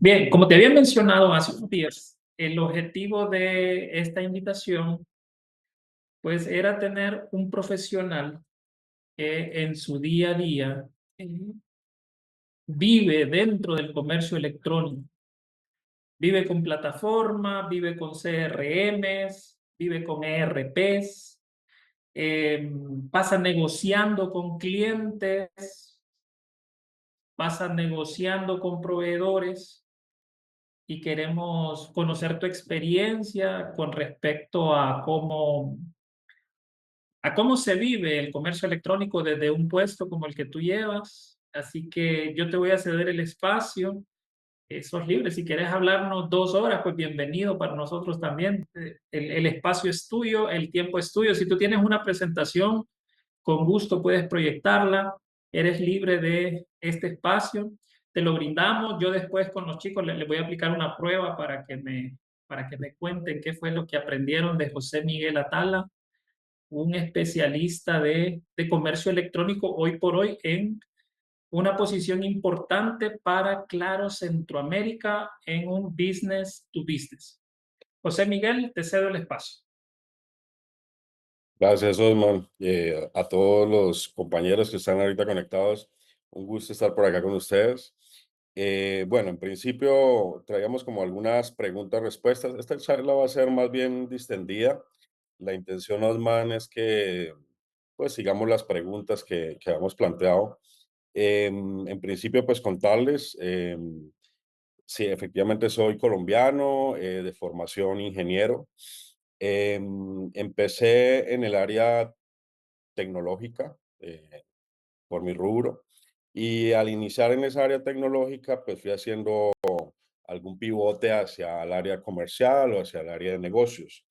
Bien, como te había mencionado hace unos días, el objetivo de esta invitación, pues, era tener un profesional que en su día a día eh, vive dentro del comercio electrónico, vive con plataformas, vive con CRMs, vive con ERPs, pasa negociando con clientes, pasa negociando con proveedores y queremos conocer tu experiencia con respecto a cómo se vive el comercio electrónico desde un puesto como el que tú llevas. Así que yo te voy a ceder el espacio. Sos libre. Si quieres hablarnos 2 horas, pues bienvenido para nosotros también. El espacio es tuyo, el tiempo es tuyo. Si tú tienes una presentación, con gusto puedes proyectarla. Eres libre de este espacio. Te lo brindamos. Yo después con los chicos les voy a aplicar una prueba para que me cuenten qué fue lo que aprendieron de José Miguel Atala, un especialista de comercio electrónico hoy por hoy en una posición importante para Claro Centroamérica en un business to business. José Miguel, te cedo el espacio. Gracias, Osman. A todos los compañeros que están ahorita conectados, un gusto estar por acá con ustedes. Bueno, en principio traíamos como algunas preguntas, respuestas. Esta charla va a ser más bien distendida. La intención, Osman, es que pues sigamos las preguntas que habíamos planteado. En principio, pues contarles, sí, efectivamente soy colombiano, de formación ingeniero. Empecé en el área tecnológica, por mi rubro, y al iniciar en esa área tecnológica, pues fui haciendo algún pivote hacia el área comercial o hacia el área de negocios.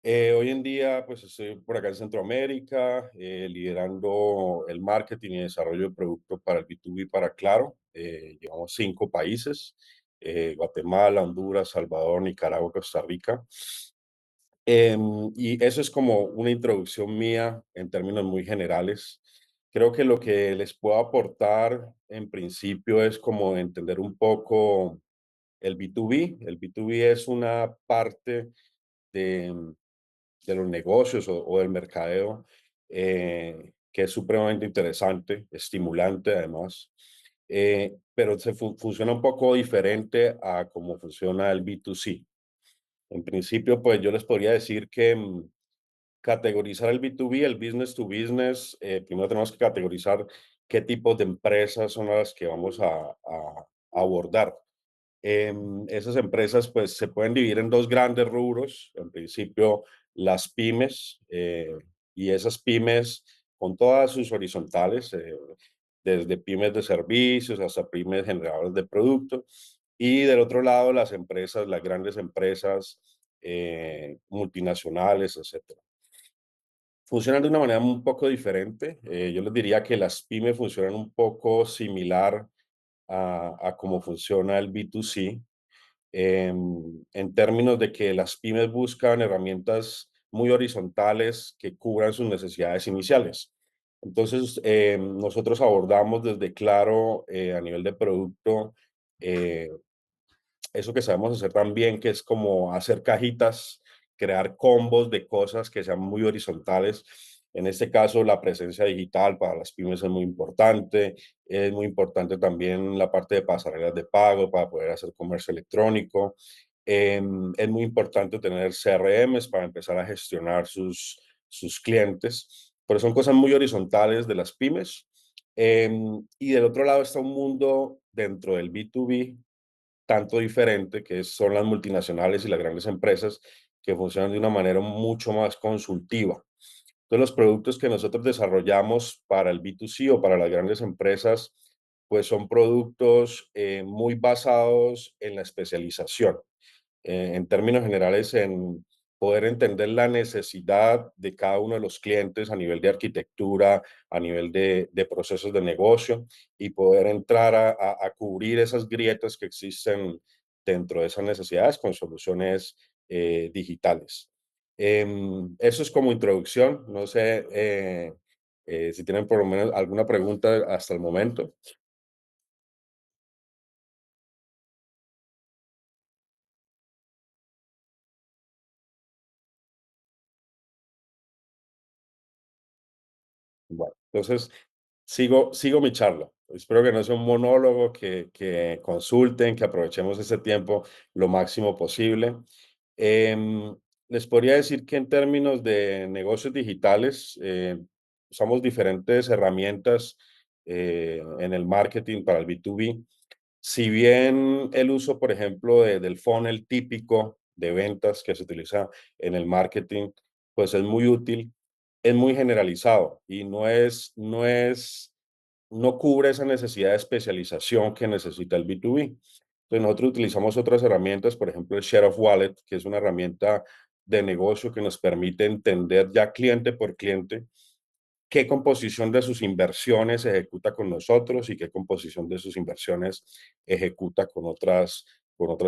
Hoy en día, pues estoy por acá en Centroamérica, liderando el marketing y desarrollo de productos para el B2B para Claro. Llevamos 5 países, Guatemala, Honduras, Salvador, Nicaragua, Costa Rica. Y eso es como una introducción mía en términos muy generales. Creo que lo que les puedo aportar en principio es como entender un poco el B2B. El B2B es una parte de, de los negocios o del mercadeo, que es supremamente interesante, estimulante además, pero funciona un poco diferente a cómo funciona el B2C. En principio, pues yo les podría decir que categorizar el B2B, el business to business, primero tenemos que categorizar qué tipos de empresas son las que vamos a abordar. Esas empresas pues se pueden dividir en dos grandes rubros. En principio, las pymes, y esas pymes con todas sus horizontales, desde pymes de servicios hasta pymes generadores de productos. Y del otro lado, las empresas, las grandes empresas, multinacionales, etcétera. Funcionan de una manera un poco diferente. Yo les diría que las pymes funcionan un poco similar a cómo funciona el B2C, en términos de que las pymes buscan herramientas muy horizontales que cubran sus necesidades iniciales. Entonces, nosotros abordamos desde Claro, a nivel de producto, eh, eso que sabemos hacer también, que es como hacer cajitas, crear combos de cosas que sean muy horizontales. En este caso, la presencia digital para las pymes es muy importante. Es muy importante también la parte de pasarelas de pago para poder hacer comercio electrónico. Es muy importante tener CRMs para empezar a gestionar sus clientes. Pero son cosas muy horizontales de las pymes. Y del otro lado está un mundo dentro del B2B tanto diferente, que son las multinacionales y las grandes empresas que funcionan de una manera mucho más consultiva. Entonces, los productos que nosotros desarrollamos para el B2C o para las grandes empresas, pues son productos muy basados en la especialización, en términos generales, en poder entender la necesidad de cada uno de los clientes a nivel de arquitectura, a nivel de procesos de negocio y poder entrar a cubrir esas grietas que existen dentro de esas necesidades con soluciones digitales. Eso es como introducción. No sé si tienen por lo menos alguna pregunta hasta el momento. Entonces, sigo mi charla. Espero que no sea un monólogo, que consulten, que aprovechemos ese tiempo lo máximo posible. Em, Les podría decir que en términos de negocios digitales, usamos diferentes herramientas en el marketing para el B2B. Si bien el uso, por ejemplo, del funnel típico de ventas que se utiliza en el marketing, pues es muy útil, es muy generalizado y no cubre esa necesidad de especialización que necesita el B2B. Entonces nosotros utilizamos otras herramientas, por ejemplo, el Share of Wallet, que es una herramienta de negocio que nos permite entender ya cliente por cliente qué composición de sus inversiones ejecuta con nosotros y qué composición de sus inversiones ejecuta con otras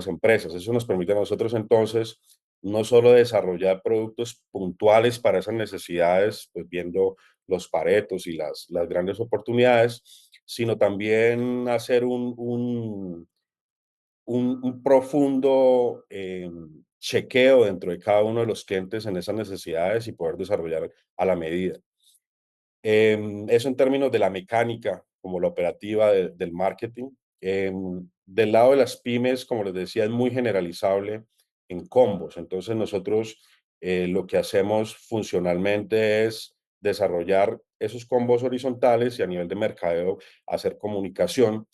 empresas. Eso nos permite a nosotros entonces no solo desarrollar productos puntuales para esas necesidades, pues viendo los paretos y las grandes oportunidades, sino también hacer un profundo chequeo dentro de cada uno de los clientes en esas necesidades y poder desarrollar a la medida. Eso en términos de la mecánica, como la operativa del marketing. Del lado de las pymes, como les decía, es muy generalizable en combos. Entonces nosotros lo que hacemos funcionalmente es desarrollar esos combos horizontales y a nivel de mercadeo hacer comunicación.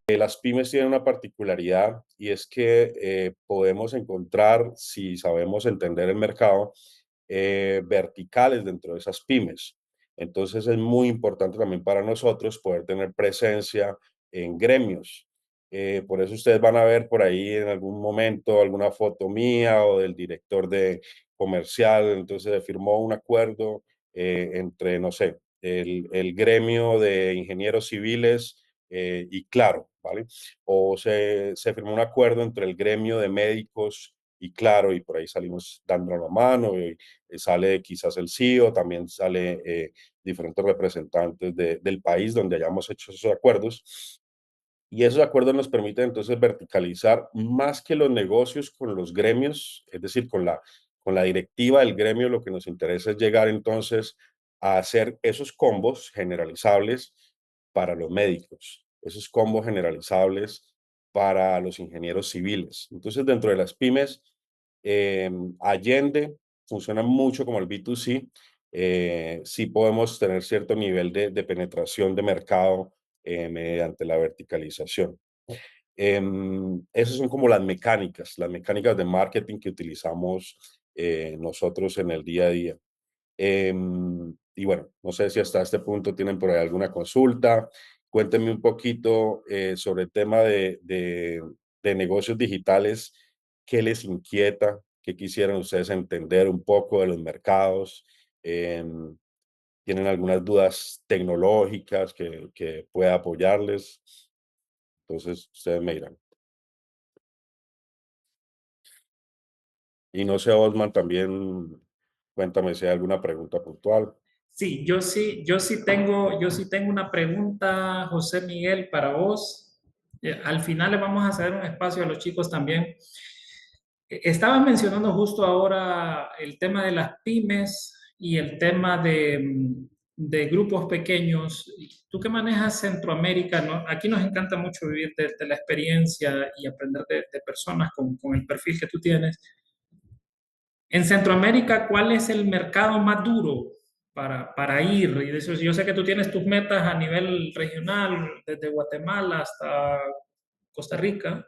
Las pymes tienen una particularidad y es que podemos encontrar, si sabemos entender el mercado, verticales dentro de esas pymes. Entonces es muy importante también para nosotros poder tener presencia en gremios. Por eso ustedes van a ver por ahí en algún momento alguna foto mía o del director de comercial. Entonces se firmó un acuerdo entre, no sé, el gremio de ingenieros civiles y Claro, ¿vale? O se firmó un acuerdo entre el gremio de médicos y Claro, y por ahí salimos dando la mano, y sale quizás el CEO, también sale diferentes representantes del país donde hayamos hecho esos acuerdos. Y esos acuerdos nos permiten entonces verticalizar más que los negocios con los gremios, es decir, con la directiva del gremio, lo que nos interesa es llegar entonces a hacer esos combos generalizables para los médicos, esos combos generalizables para los ingenieros civiles. Entonces, dentro de las pymes, Allende funciona mucho como el B2C. Sí podemos tener cierto nivel de penetración de mercado mediante la verticalización. Esas son como las mecánicas de marketing que utilizamos nosotros en el día a día. Y bueno, no sé si hasta este punto tienen por ahí alguna consulta. Cuéntenme un poquito sobre el tema de negocios digitales. ¿Qué les inquieta? ¿Qué quisieran ustedes entender un poco de los mercados? Em, ¿Tienen algunas dudas tecnológicas que pueda apoyarles? Entonces, ustedes me dirán. Y no sé, Osman, también cuéntame si hay alguna pregunta puntual. Sí, yo sí tengo una pregunta, José Miguel, para vos. Al final le vamos a hacer un espacio a los chicos también. Estabas mencionando justo ahora el tema de las pymes y el tema de grupos pequeños. Tú que manejas Centroamérica, ¿no? Aquí nos encanta mucho vivir de la experiencia y aprender de personas con el perfil que tú tienes. En Centroamérica, ¿cuál es el mercado más duro para ir? Y de eso, yo sé que tú tienes tus metas a nivel regional, desde Guatemala hasta Costa Rica.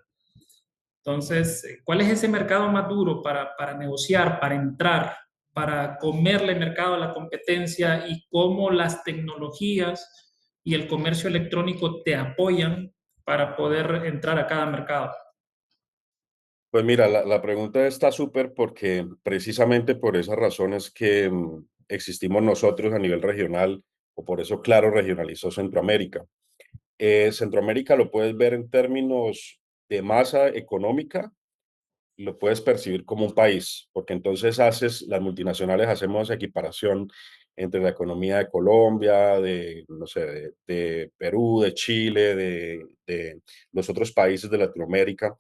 Entonces, ¿cuál es ese mercado más duro para negociar, para entrar, para comerle mercado a la competencia y cómo las tecnologías y el comercio electrónico te apoyan para poder entrar a cada mercado? Pues mira, la pregunta está súper porque precisamente por esas razones que existimos nosotros a nivel regional, o por eso Claro regionalizó Centroamérica. Centroamérica lo puedes ver en términos de masa económica, lo puedes percibir como un país, porque entonces las multinacionales hacemos equiparación entre la economía de Colombia, no sé, de Perú, de Chile, de los otros países de Latinoamérica,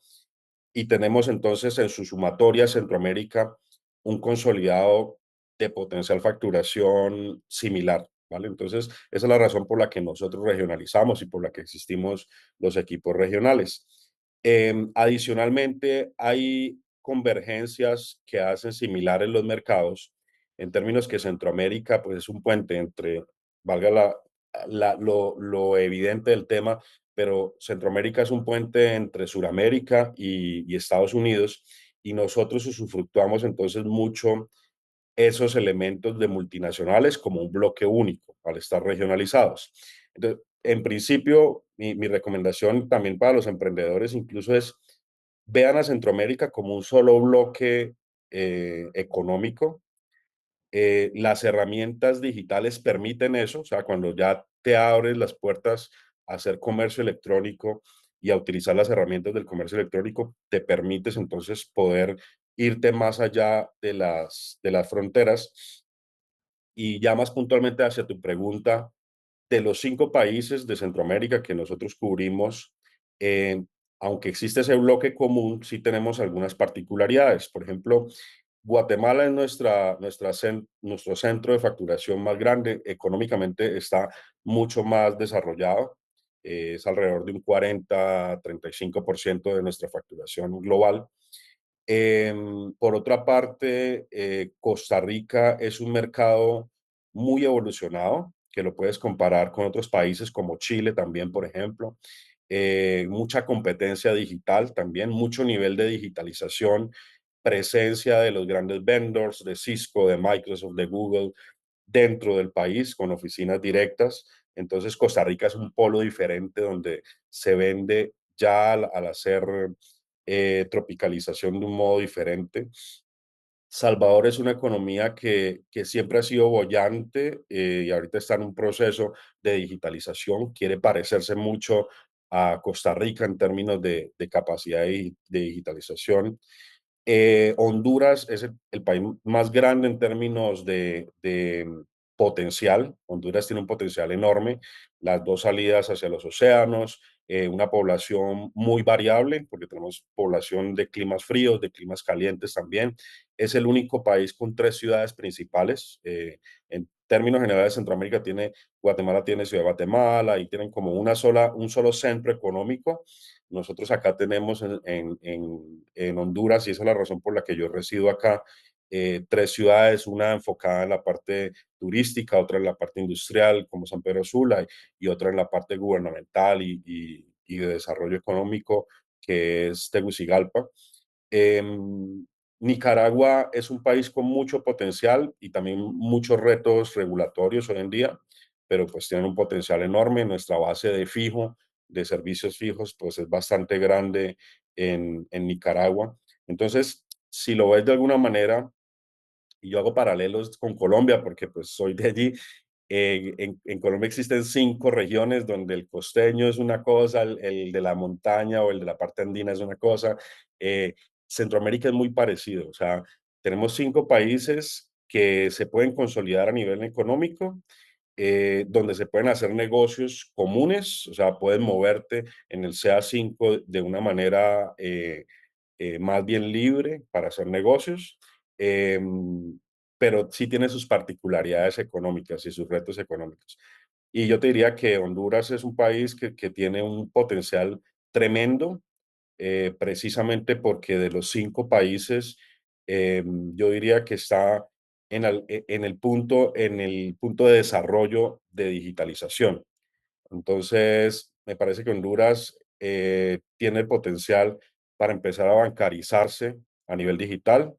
y tenemos entonces en su sumatoria Centroamérica un consolidado de potencial facturación similar. ¿vale? Entonces, esa es la razón por la que nosotros regionalizamos y por la que existimos los equipos regionales. Adicionalmente, hay convergencias que hacen similares los mercados en términos que Centroamérica pues, es un puente entre, valga lo evidente del tema, pero Centroamérica es un puente entre Sudamérica y Estados Unidos y nosotros usufructuamos entonces mucho esos elementos de multinacionales como un bloque único al estar regionalizados. Entonces, en principio, mi recomendación también para los emprendedores incluso es vean a Centroamérica como un solo bloque económico. Las herramientas digitales permiten eso, o sea, cuando ya te abres las puertas a hacer comercio electrónico y a utilizar las herramientas del comercio electrónico, te permites entonces poder irte más allá de las fronteras. Y ya más puntualmente hacia tu pregunta, de los 5 países de Centroamérica que nosotros cubrimos, eh, aunque existe ese bloque común, sí tenemos algunas particularidades. Por ejemplo, Guatemala es nuestro centro de facturación más grande. Económicamente está mucho más desarrollado. Es alrededor de un 40-35% de nuestra facturación global. Por otra parte, Costa Rica es un mercado muy evolucionado, que lo puedes comparar con otros países como Chile también, por ejemplo. Mucha competencia digital también, mucho nivel de digitalización, presencia de los grandes vendors, de Cisco, de Microsoft, de Google, dentro del país, con oficinas directas. Entonces, Costa Rica es un polo diferente donde se vende ya al hacer tropicalización de un modo diferente. Salvador es una economía que siempre ha sido bollante y ahorita está en un proceso de digitalización. Quiere parecerse mucho a Costa Rica en términos de capacidad de digitalización. Honduras es el país más grande en términos de potencial. Honduras tiene un potencial enorme, las dos salidas hacia los océanos, una población muy variable, porque tenemos población de climas fríos, de climas calientes también. Es el único país con 3 ciudades principales. En términos generales, Centroamérica tiene, Guatemala tiene Ciudad de Guatemala y tienen como un solo centro económico. Nosotros acá tenemos en Honduras, y esa es la razón por la que yo resido acá, 3 ciudades, una enfocada en la parte turística, otra en la parte industrial, como San Pedro Sula, y otra en la parte gubernamental y de desarrollo económico, que es Tegucigalpa. Nicaragua es un país con mucho potencial y también muchos retos regulatorios hoy en día, pero pues tienen un potencial enorme. Nuestra base de servicios fijos, pues es bastante grande en Nicaragua. Entonces, si lo ves de alguna manera, y yo hago paralelos con Colombia porque pues soy de allí. En Colombia existen 5 regiones donde el costeño es una cosa, el de la montaña o el de la parte andina es una cosa. Eh, Centroamérica es muy parecido, o sea, tenemos 5 países que se pueden consolidar a nivel económico, donde se pueden hacer negocios comunes, o sea, puedes moverte en el CA5 de una manera más bien libre para hacer negocios, pero sí tiene sus particularidades económicas y sus retos económicos. Y yo te diría que Honduras es un país que tiene un potencial tremendo, precisamente porque de los 5 países, yo diría que está en el punto de desarrollo de digitalización. Entonces, me parece que Honduras tiene el potencial para empezar a bancarizarse a nivel digital,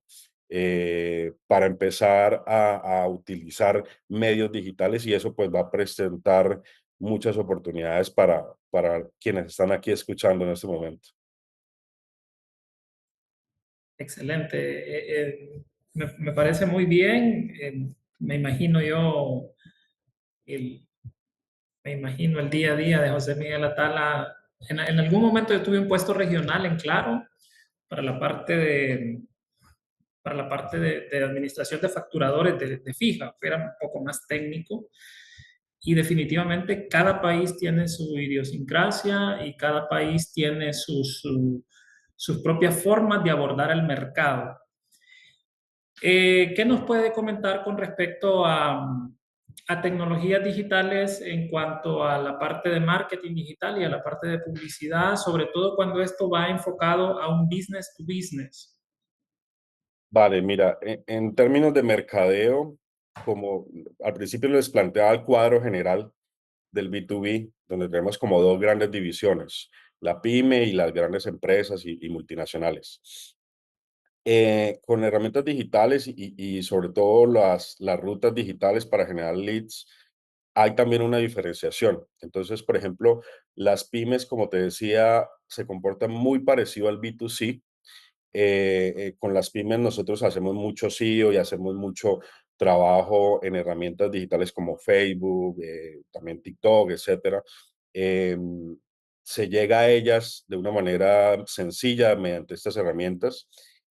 para empezar a utilizar medios digitales y eso pues va a presentar muchas oportunidades para quienes están aquí escuchando en este momento. Excelente. Me parece muy bien. Me imagino yo el, me imagino el día a día de José Miguel Atala. En algún momento yo tuve un puesto regional en Claro para la parte de administración de facturadores de fija, que era un poco más técnico. Y definitivamente cada país tiene su idiosincrasia y cada país tiene sus propias formas de abordar el mercado. ¿Qué nos puede comentar con respecto a tecnologías digitales en cuanto a la parte de marketing digital y a la parte de publicidad, sobre todo cuando esto va enfocado a un business to business. Vale, mira, en términos de mercadeo, como al principio les planteaba el cuadro general del B2B, donde tenemos como dos grandes divisiones, la pyme y las grandes empresas y multinacionales. Con herramientas digitales y sobre todo las rutas digitales para generar leads, hay también una diferenciación. Entonces, por ejemplo, las pymes, como te decía, se comportan muy parecido al B2C. Con las pymes nosotros hacemos mucho SEO y hacemos mucho trabajo en herramientas digitales como Facebook, también TikTok, etcétera. Em, Se llega a ellas de una manera sencilla mediante estas herramientas.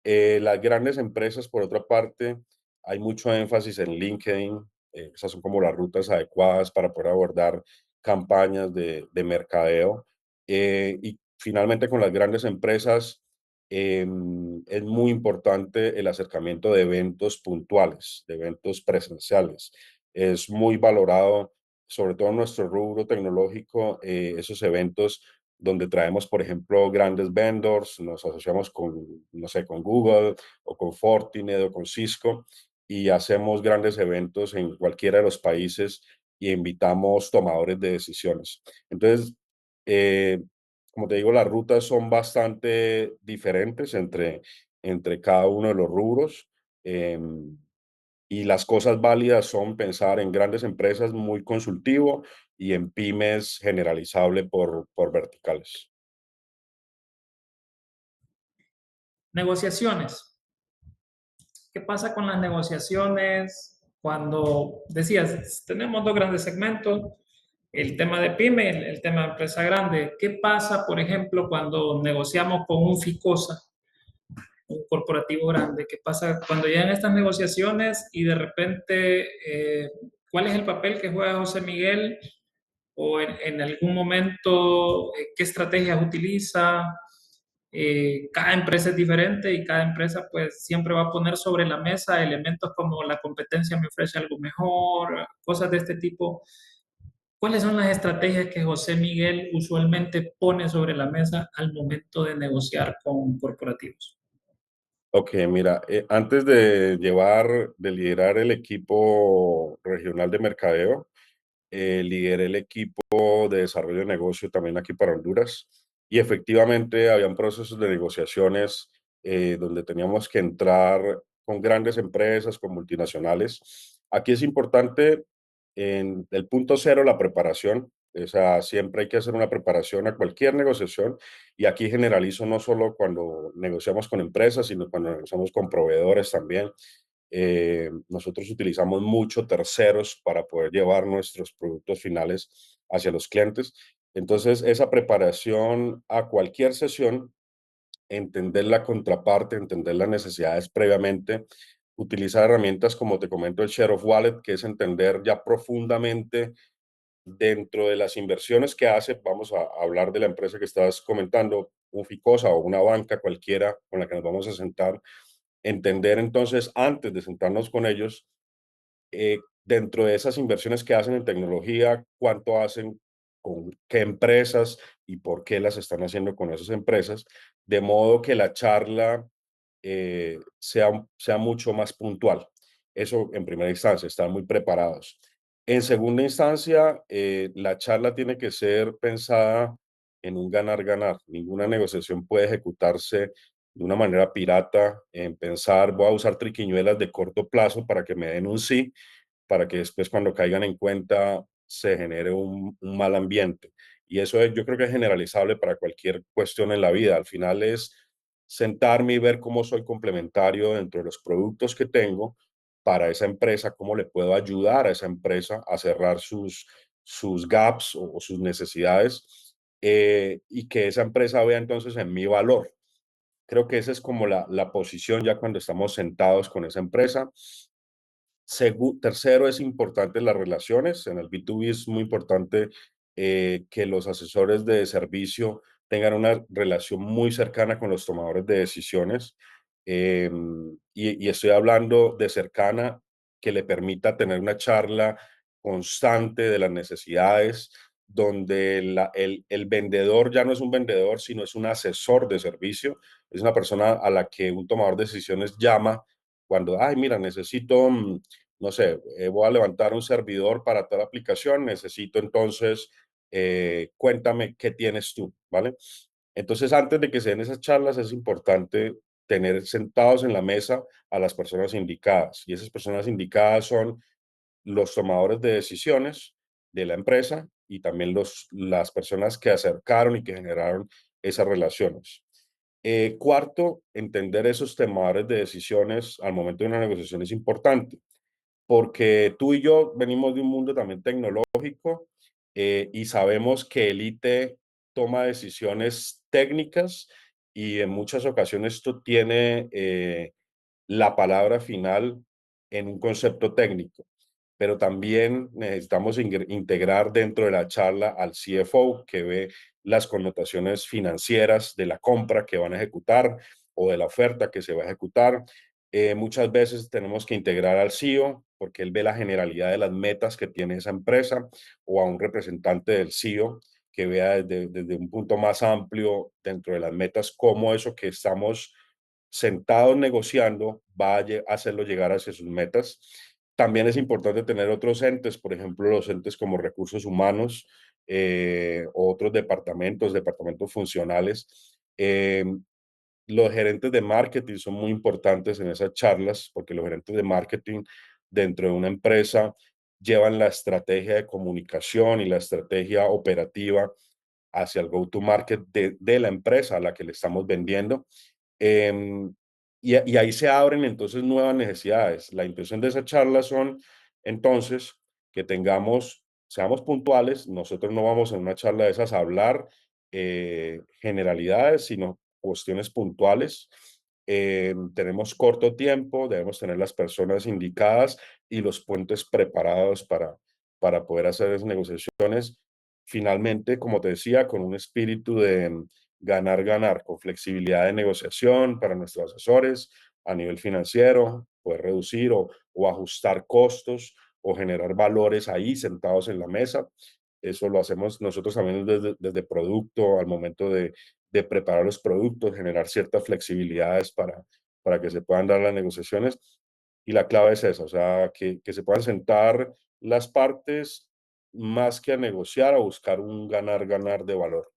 Las grandes empresas, por otra parte, hay mucho énfasis en LinkedIn. Esas son como las rutas adecuadas para poder abordar campañas de mercadeo. Y finalmente con las grandes empresas, es muy importante el acercamiento de eventos puntuales, de eventos presenciales. Es muy valorado, sobre todo en nuestro rubro tecnológico, esos eventos donde traemos, por ejemplo, grandes vendors, nos asociamos con, no sé, con Google o con Fortinet o con Cisco y hacemos grandes eventos en cualquiera de los países y invitamos tomadores de decisiones. Entonces, eh, como te digo, las rutas son bastante diferentes entre cada uno de los rubros. Y las cosas válidas son pensar en grandes empresas muy consultivo y en pymes generalizable por verticales. Negociaciones. ¿Qué pasa con las negociaciones cuando decías, tenemos dos grandes segmentos, el tema de pyme, el tema de empresa grande? ¿Qué pasa, por ejemplo, cuando negociamos con un FICOSA, un corporativo grande? ¿Qué pasa cuando llegan estas negociaciones y de repente, cuál es el papel que juega José Miguel o en algún momento qué estrategias utiliza? Cada empresa es diferente y cada empresa pues siempre va a poner sobre la mesa elementos como la competencia me ofrece algo mejor, cosas de este tipo. ¿Cuáles son las estrategias que José Miguel usualmente pone sobre la mesa al momento de negociar con corporativos? Ok, mira, antes de liderar el equipo regional de mercadeo, lideré el equipo de desarrollo de negocio también aquí para Honduras y efectivamente habían procesos de negociaciones donde teníamos que entrar con grandes empresas, con multinacionales. Aquí es importante en el punto cero la preparación, o sea, siempre hay que hacer una preparación a cualquier negociación y aquí generalizo no solo cuando negociamos con empresas, sino cuando negociamos con proveedores también. Nosotros utilizamos mucho terceros para poder llevar nuestros productos finales hacia los clientes. Entonces, esa preparación a cualquier sesión, entender la contraparte, entender las necesidades previamente, utilizar herramientas como te comento el Share of Wallet, que es entender ya profundamente dentro de las inversiones que hace, vamos a hablar de la empresa que estás comentando, un Ficosa o una banca cualquiera con la que nos vamos a sentar, entender entonces antes de sentarnos con ellos, dentro de esas inversiones que hacen en tecnología, cuánto hacen con qué empresas y por qué las están haciendo con esas empresas, de modo que la charla sea mucho más puntual. Eso en primera instancia, estar muy preparados. En segunda instancia, la charla tiene que ser pensada en un ganar-ganar. Ninguna negociación puede ejecutarse de una manera pirata, en pensar, voy a usar triquiñuelas de corto plazo para que me den un sí, para que después cuando caigan en cuenta se genere un mal ambiente. Y eso yo creo que es generalizable para cualquier cuestión en la vida. Al final es sentarme y ver cómo soy complementario dentro de los productos que tengo para esa empresa, cómo le puedo ayudar a esa empresa a cerrar sus gaps o sus necesidades y que esa empresa vea entonces en mi valor. Creo que esa es como la posición ya cuando estamos sentados con esa empresa. Tercero, es importante las relaciones. En el B2B es muy importante que los asesores de servicio tengan una relación muy cercana con los tomadores de decisiones. Y estoy hablando de cercana que le permita tener una charla constante de las necesidades, donde el vendedor ya no es un vendedor, sino es un asesor de servicio, es una persona a la que un tomador de decisiones llama cuando, ay, mira, necesito, no sé, voy a levantar un servidor para tal aplicación, necesito entonces, cuéntame qué tienes tú, ¿vale? Entonces, antes de que se den esas charlas, es importante tener sentados en la mesa a las personas indicadas. Y esas personas indicadas son los tomadores de decisiones de la empresa y también las personas que acercaron y que generaron esas relaciones. Cuarto, entender esos tomadores de decisiones al momento de una negociación es importante, porque tú y yo venimos de un mundo también tecnológico, y sabemos que el IT toma decisiones técnicas y en muchas ocasiones esto tiene la palabra final en un concepto técnico, pero también necesitamos integrar dentro de la charla al CFO, que ve las connotaciones financieras de la compra que van a ejecutar o de la oferta que se va a ejecutar. Muchas veces tenemos que integrar al CEO porque él ve la generalidad de las metas que tiene esa empresa, o a un representante del CEO que vea desde un punto más amplio dentro de las metas cómo eso que estamos sentados negociando va a hacerlo llegar hacia sus metas. También es importante tener otros entes, por ejemplo, los entes como recursos humanos, o otros departamentos funcionales. Los gerentes de marketing son muy importantes en esas charlas, porque los gerentes de marketing dentro de una empresa llevan la estrategia de comunicación y la estrategia operativa hacia el go-to-market de la empresa a la que le estamos vendiendo. Em, y ahí se abren entonces nuevas necesidades. La intención de esa charla son entonces que seamos puntuales. Nosotros no vamos en una charla de esas a hablar generalidades, sino cuestiones puntuales. Tenemos corto tiempo, debemos tener las personas indicadas y los puentes preparados para poder hacer esas negociaciones. Finalmente, como te decía, con un espíritu de ganar, ganar, con flexibilidad de negociación para nuestros asesores a nivel financiero, poder reducir o ajustar costos o generar valores ahí sentados en la mesa. Eso lo hacemos nosotros también desde producto al momento de preparar los productos, generar ciertas flexibilidades para que se puedan dar las negociaciones. Y la clave es esa, o sea, que se puedan sentar las partes más que a negociar, a buscar un ganar-ganar de valor.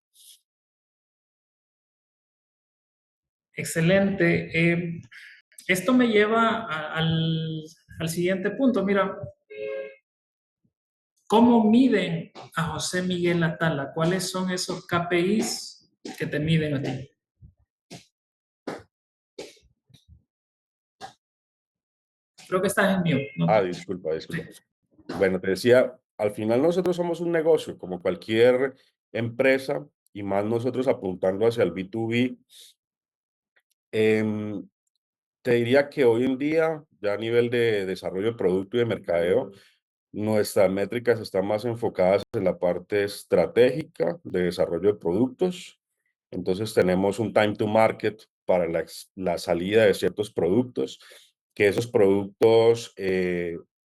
Excelente. Esto me lleva al siguiente punto. Mira, ¿cómo miden a José Miguel Atala? ¿Cuáles son esos KPIs que te miden a ti? Creo que estás en mute, ¿no? Ah, disculpa, disculpa. Bueno, te decía, al final nosotros somos un negocio, como cualquier empresa, y más nosotros apuntando hacia el B2B. Em, Te diría que hoy en día, ya a nivel de desarrollo de producto y de mercadeo, nuestras métricas están más enfocadas en la parte estratégica de desarrollo de productos. Entonces tenemos un time to market para la salida de ciertos productos, que esos productos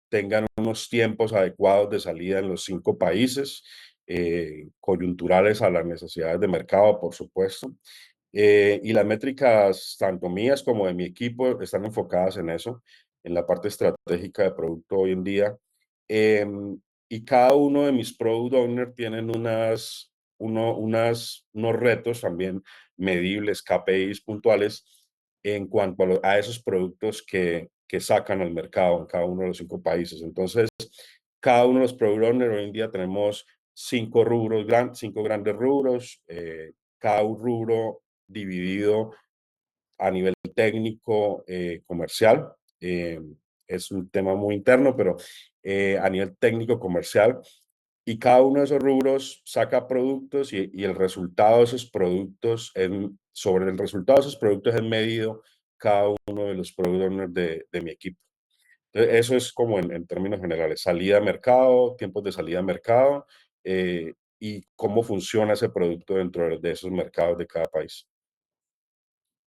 tengan unos tiempos adecuados de salida en los 5 países, coyunturales a las necesidades de mercado, por supuesto. Y las métricas, tanto mías como de mi equipo, están enfocadas en eso, en la parte estratégica de producto hoy en día. Y cada uno de mis product owners tienen unos retos también medibles, KPIs puntuales, en cuanto a esos productos que sacan al mercado en cada uno de los 5 países. Entonces, cada uno de los product owners hoy en día tenemos 5 rubros, 5 grandes rubros, cada un rubro dividido a nivel técnico, comercial. Es un tema muy interno, pero a nivel técnico comercial. Y cada uno de esos rubros saca productos y el resultado de esos productos, sobre el resultado de esos productos es medido cada uno de los product owners de mi equipo. Entonces, eso es como en términos generales, salida a mercado, tiempos de salida a mercado, y cómo funciona ese producto dentro de esos mercados de cada país.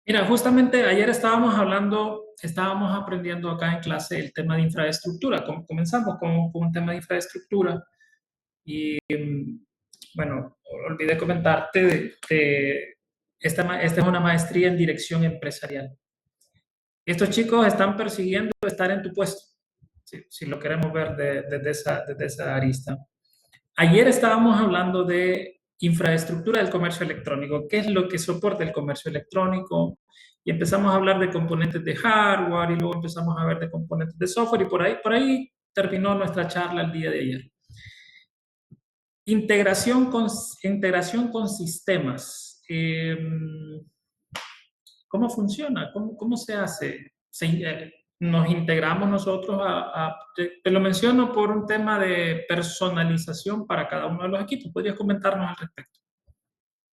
Mira, justamente ayer estábamos hablando estábamos aprendiendo acá en clase el tema de infraestructura. Comenzamos con un tema de infraestructura y, bueno, olvidé comentarte esta es una maestría en dirección empresarial. Estos chicos están persiguiendo estar en tu puesto, si lo queremos ver desde esa arista. Ayer estábamos hablando de infraestructura del comercio electrónico, qué es lo que soporta el comercio electrónico, y empezamos a hablar de componentes de hardware y luego empezamos a ver de componentes de software y por ahí terminó nuestra charla el día de ayer. Integración con sistemas. ¿Cómo funciona? ¿Cómo se hace? Nos integramos nosotros te lo menciono por un tema de personalización para cada uno de los equipos. ¿Podrías comentarnos al respecto?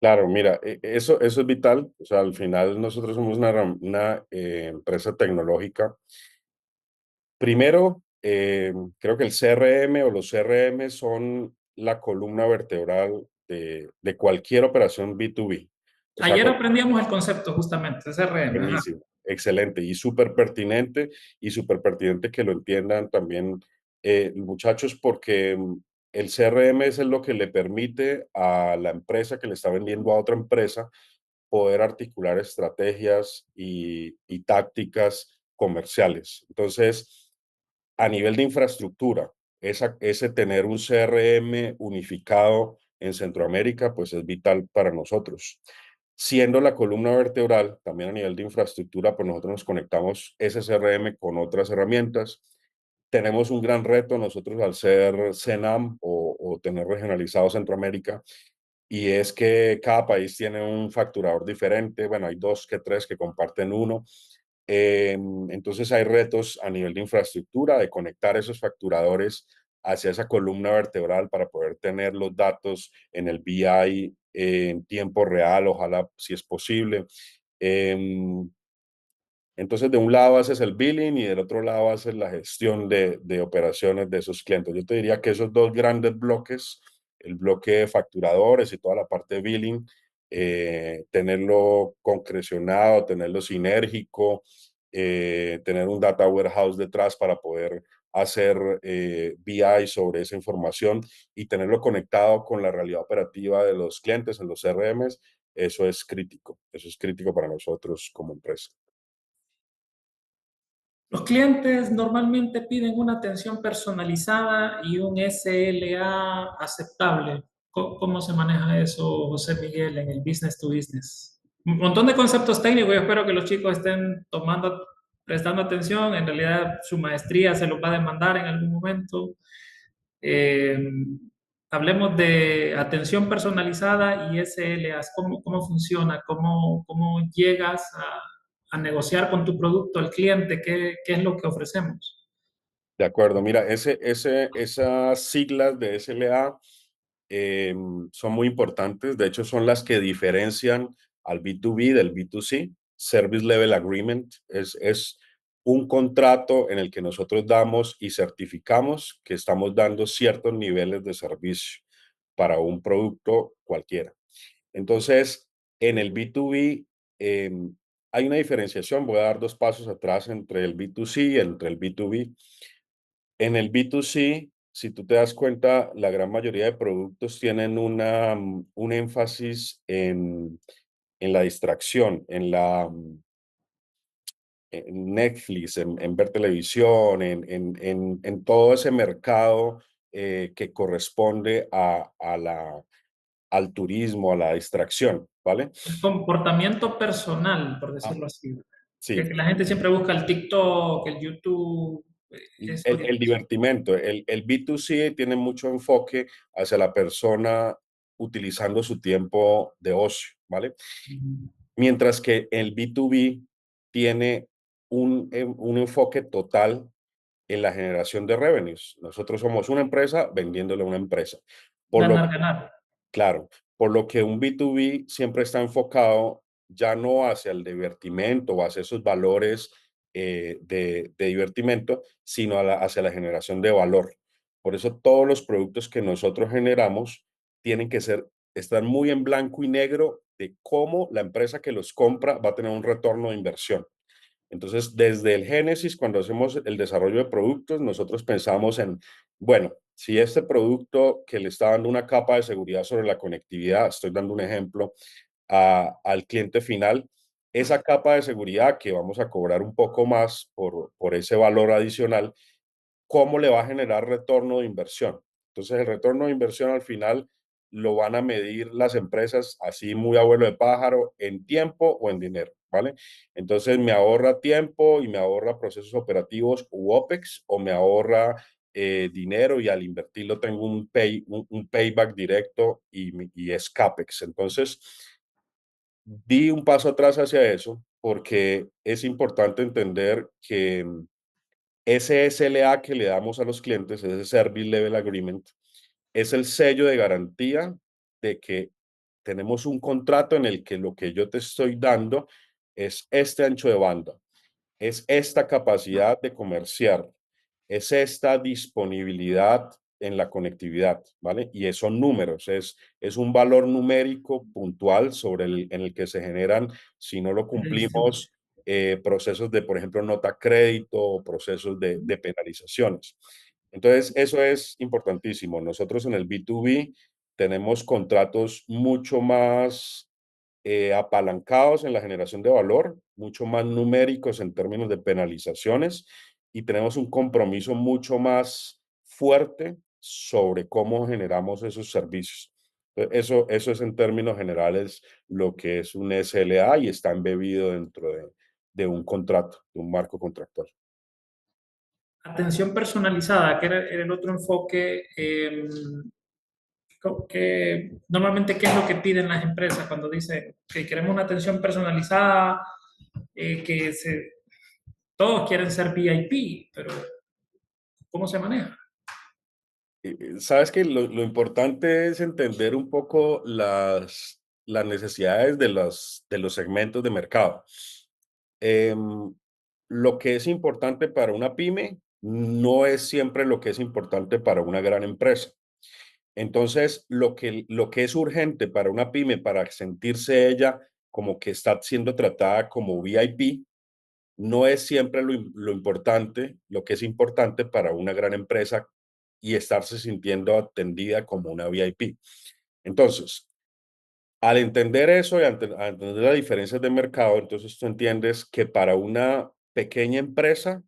Claro, mira, eso es vital. O sea, al final nosotros somos una empresa tecnológica. Primero, creo que el CRM o los CRM son la columna vertebral de cualquier operación B2B. O sea, Ayer aprendíamos el concepto justamente de CRM. Ajá. buenísimo, excelente y súper pertinente que lo entiendan también muchachos, porque el CRM es lo que le permite a la empresa que le está vendiendo a otra empresa poder articular estrategias y tácticas comerciales. Entonces, a nivel de infraestructura, ese tener un CRM unificado en Centroamérica, pues es vital para nosotros. Siendo la columna vertebral, también a nivel de infraestructura, pues nosotros nos conectamos ese CRM con otras herramientas. Tenemos un gran reto nosotros al ser CENAM o tener regionalizado Centroamérica, y es que cada país tiene un facturador diferente. Bueno, hay dos que tres que comparten uno. Entonces hay retos a nivel de infraestructura, de conectar esos facturadores hacia esa columna vertebral para poder tener los datos en el BI en tiempo real, ojalá si es posible. Em, entonces, de un lado haces el billing y del otro lado haces la gestión de operaciones de esos clientes. Yo te diría que esos dos grandes bloques, el bloque de facturadores y toda la parte de billing, tenerlo concrecionado, tenerlo sinérgico, tener un data warehouse detrás para poder hacer BI sobre esa información y tenerlo conectado con la realidad operativa de los clientes en los CRMs, eso es crítico para nosotros como empresa. Los clientes normalmente piden una atención personalizada y un SLA aceptable. ¿Cómo se maneja eso, José Miguel, en el business to business? Un montón de conceptos técnicos. Yo espero que los chicos estén prestando atención. En realidad, su maestría se los va a demandar en algún momento. Eh, Hablemos de atención personalizada y SLAs. ¿Cómo funciona? ¿Cómo llegas a negociar con tu producto al cliente? ¿Qué es lo que ofrecemos? De acuerdo, mira, esas siglas de SLA son muy importantes. De hecho, son las que diferencian al B2B del B2C. Service Level Agreement es un contrato en el que nosotros damos y certificamos que estamos dando ciertos niveles de servicio para un producto cualquiera. Entonces, en el B2B hay una diferenciación. Voy a dar dos pasos atrás entre el B2C y entre el B2B. En el B2C, si tú te das cuenta, la gran mayoría de productos tienen un énfasis en la distracción, en Netflix, en ver televisión, en todo ese mercado que corresponde al turismo, a la distracción, ¿vale? El comportamiento personal, por Ah, decirlo así. Que sí, la gente siempre busca el TikTok, el YouTube, eso. el divertimento, el B2C tiene mucho enfoque hacia la persona utilizando su tiempo de ocio, ¿vale? Mientras que el B2B tiene un enfoque total en la generación de revenues. Nosotros somos una empresa vendiéndole a una empresa. Por lo Ganar, ganar. Claro, por lo que un B2B siempre está enfocado ya no hacia el divertimento o hacia esos valores de divertimento, sino hacia la generación de valor. Por eso todos los productos que nosotros generamos tienen que estar muy en blanco y negro de cómo la empresa que los compra va a tener un retorno de inversión. Entonces, desde el génesis, cuando hacemos el desarrollo de productos, nosotros pensamos en, bueno, si este producto que le está dando una capa de seguridad sobre la conectividad, estoy dando un ejemplo, al cliente final, esa capa de seguridad que vamos a cobrar un poco más por ese valor adicional, cómo le va a generar retorno de inversión. Entonces, el retorno de inversión al final lo van a medir las empresas así muy abuelo de pájaro en tiempo o en dinero, ¿vale? Entonces, me ahorra tiempo y me ahorra procesos operativos u OPEX o me ahorra dinero y al invertirlo tengo un payback directo y es CAPEX. Entonces, di un paso atrás hacia eso porque es importante entender que ese SLA que le damos a los clientes, ese Service Level Agreement, es el sello de garantía de que tenemos un contrato en el que lo que yo te estoy dando es este ancho de banda, es esta capacidad de comerciar, es esta disponibilidad en la conectividad, ¿vale? Y son números, es un valor numérico puntual en el que se generan, si no lo Buenísimo. cumplimos, procesos de, por ejemplo, nota crédito o procesos de penalizaciones. Entonces, eso es importantísimo. Nosotros en el B2B tenemos contratos mucho más apalancados en la generación de valor, mucho más numéricos en términos de penalizaciones y tenemos un compromiso mucho más fuerte sobre cómo generamos esos servicios. Eso es en términos generales lo que es un SLA y está embebido dentro de un contrato, de un marco contractual. Atención personalizada, que era el otro enfoque. Normalmente, ¿qué es lo que piden las empresas cuando dicen que queremos una atención personalizada? Todos quieren ser VIP, pero ¿cómo se maneja? Sabes que lo importante es entender un poco las necesidades de los segmentos de mercado. Em, lo que es importante para una pyme no es siempre lo que es importante para una gran empresa. Entonces, lo que es urgente para una pyme, para sentirse ella como que está siendo tratada como VIP, no es siempre lo importante, lo que es importante para una gran empresa y estarse sintiendo atendida como una VIP. Entonces, al entender eso y al entender las diferencias de mercado, entonces tú entiendes que para una pequeña empresa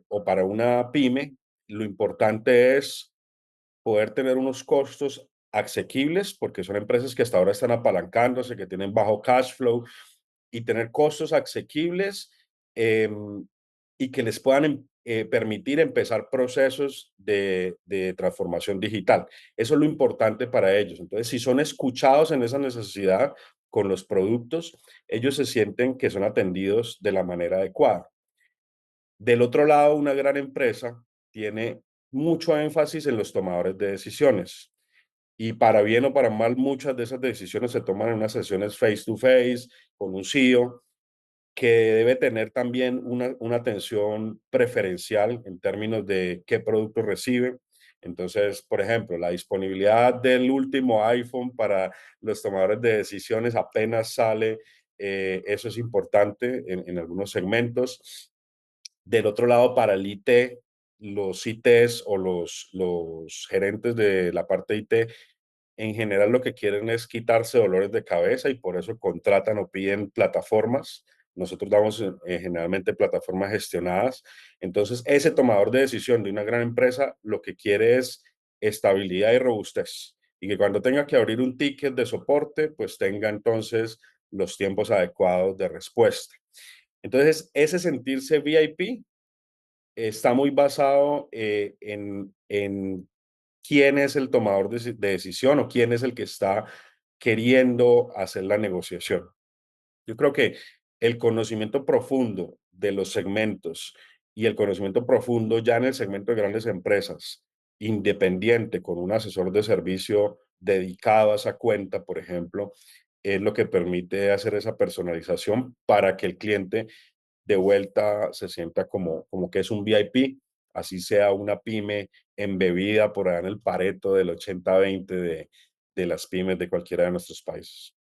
o para una pyme, lo importante es poder tener unos costos asequibles, porque son empresas que hasta ahora están apalancándose, que tienen bajo cash flow, y tener costos asequibles y que les puedan permitir empezar procesos de transformación digital. Eso es lo importante para ellos. Entonces, si son escuchados en esa necesidad con los productos, ellos se sienten que son atendidos de la manera adecuada. Del otro lado, una gran empresa tiene mucho énfasis en los tomadores de decisiones. Y para bien o para mal, muchas de esas decisiones se toman en unas sesiones face to face con un CEO que debe tener también una atención preferencial en términos de qué producto recibe. Entonces, por ejemplo, la disponibilidad del último iPhone para los tomadores de decisiones apenas sale, eso es importante en algunos segmentos. Del otro lado, para el IT, los ITs o los gerentes de la parte IT en general lo que quieren es quitarse dolores de cabeza y por eso contratan o piden plataformas. Nosotros damos generalmente plataformas gestionadas. Entonces, ese tomador de decisión de una gran empresa lo que quiere es estabilidad y robustez. Y que cuando tenga que abrir un ticket de soporte, pues tenga entonces los tiempos adecuados de respuesta. Entonces, ese sentirse VIP está muy basado en quién es el tomador de decisión o quién es el que está queriendo hacer la negociación. Yo creo que el conocimiento profundo de los segmentos y el conocimiento profundo ya en el segmento de grandes empresas, independiente, con un asesor de servicio dedicado a esa cuenta, por ejemplo, es lo que permite hacer esa personalización para que el cliente de vuelta se sienta como que es un VIP, así sea una pyme embebida por allá en el Pareto del 80-20 de las pymes de cualquiera de nuestros países.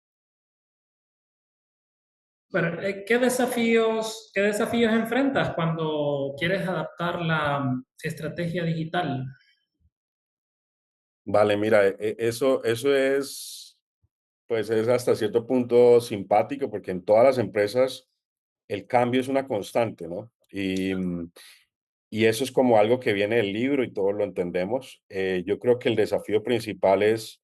Bueno, qué desafíos enfrentas cuando quieres adaptar la estrategia digital? Vale, mira, eso es, pues es hasta cierto punto simpático porque en todas las empresas el cambio es una constante, ¿no? Y eso es como algo que viene del libro y todos lo entendemos. Yo creo que el desafío principal es,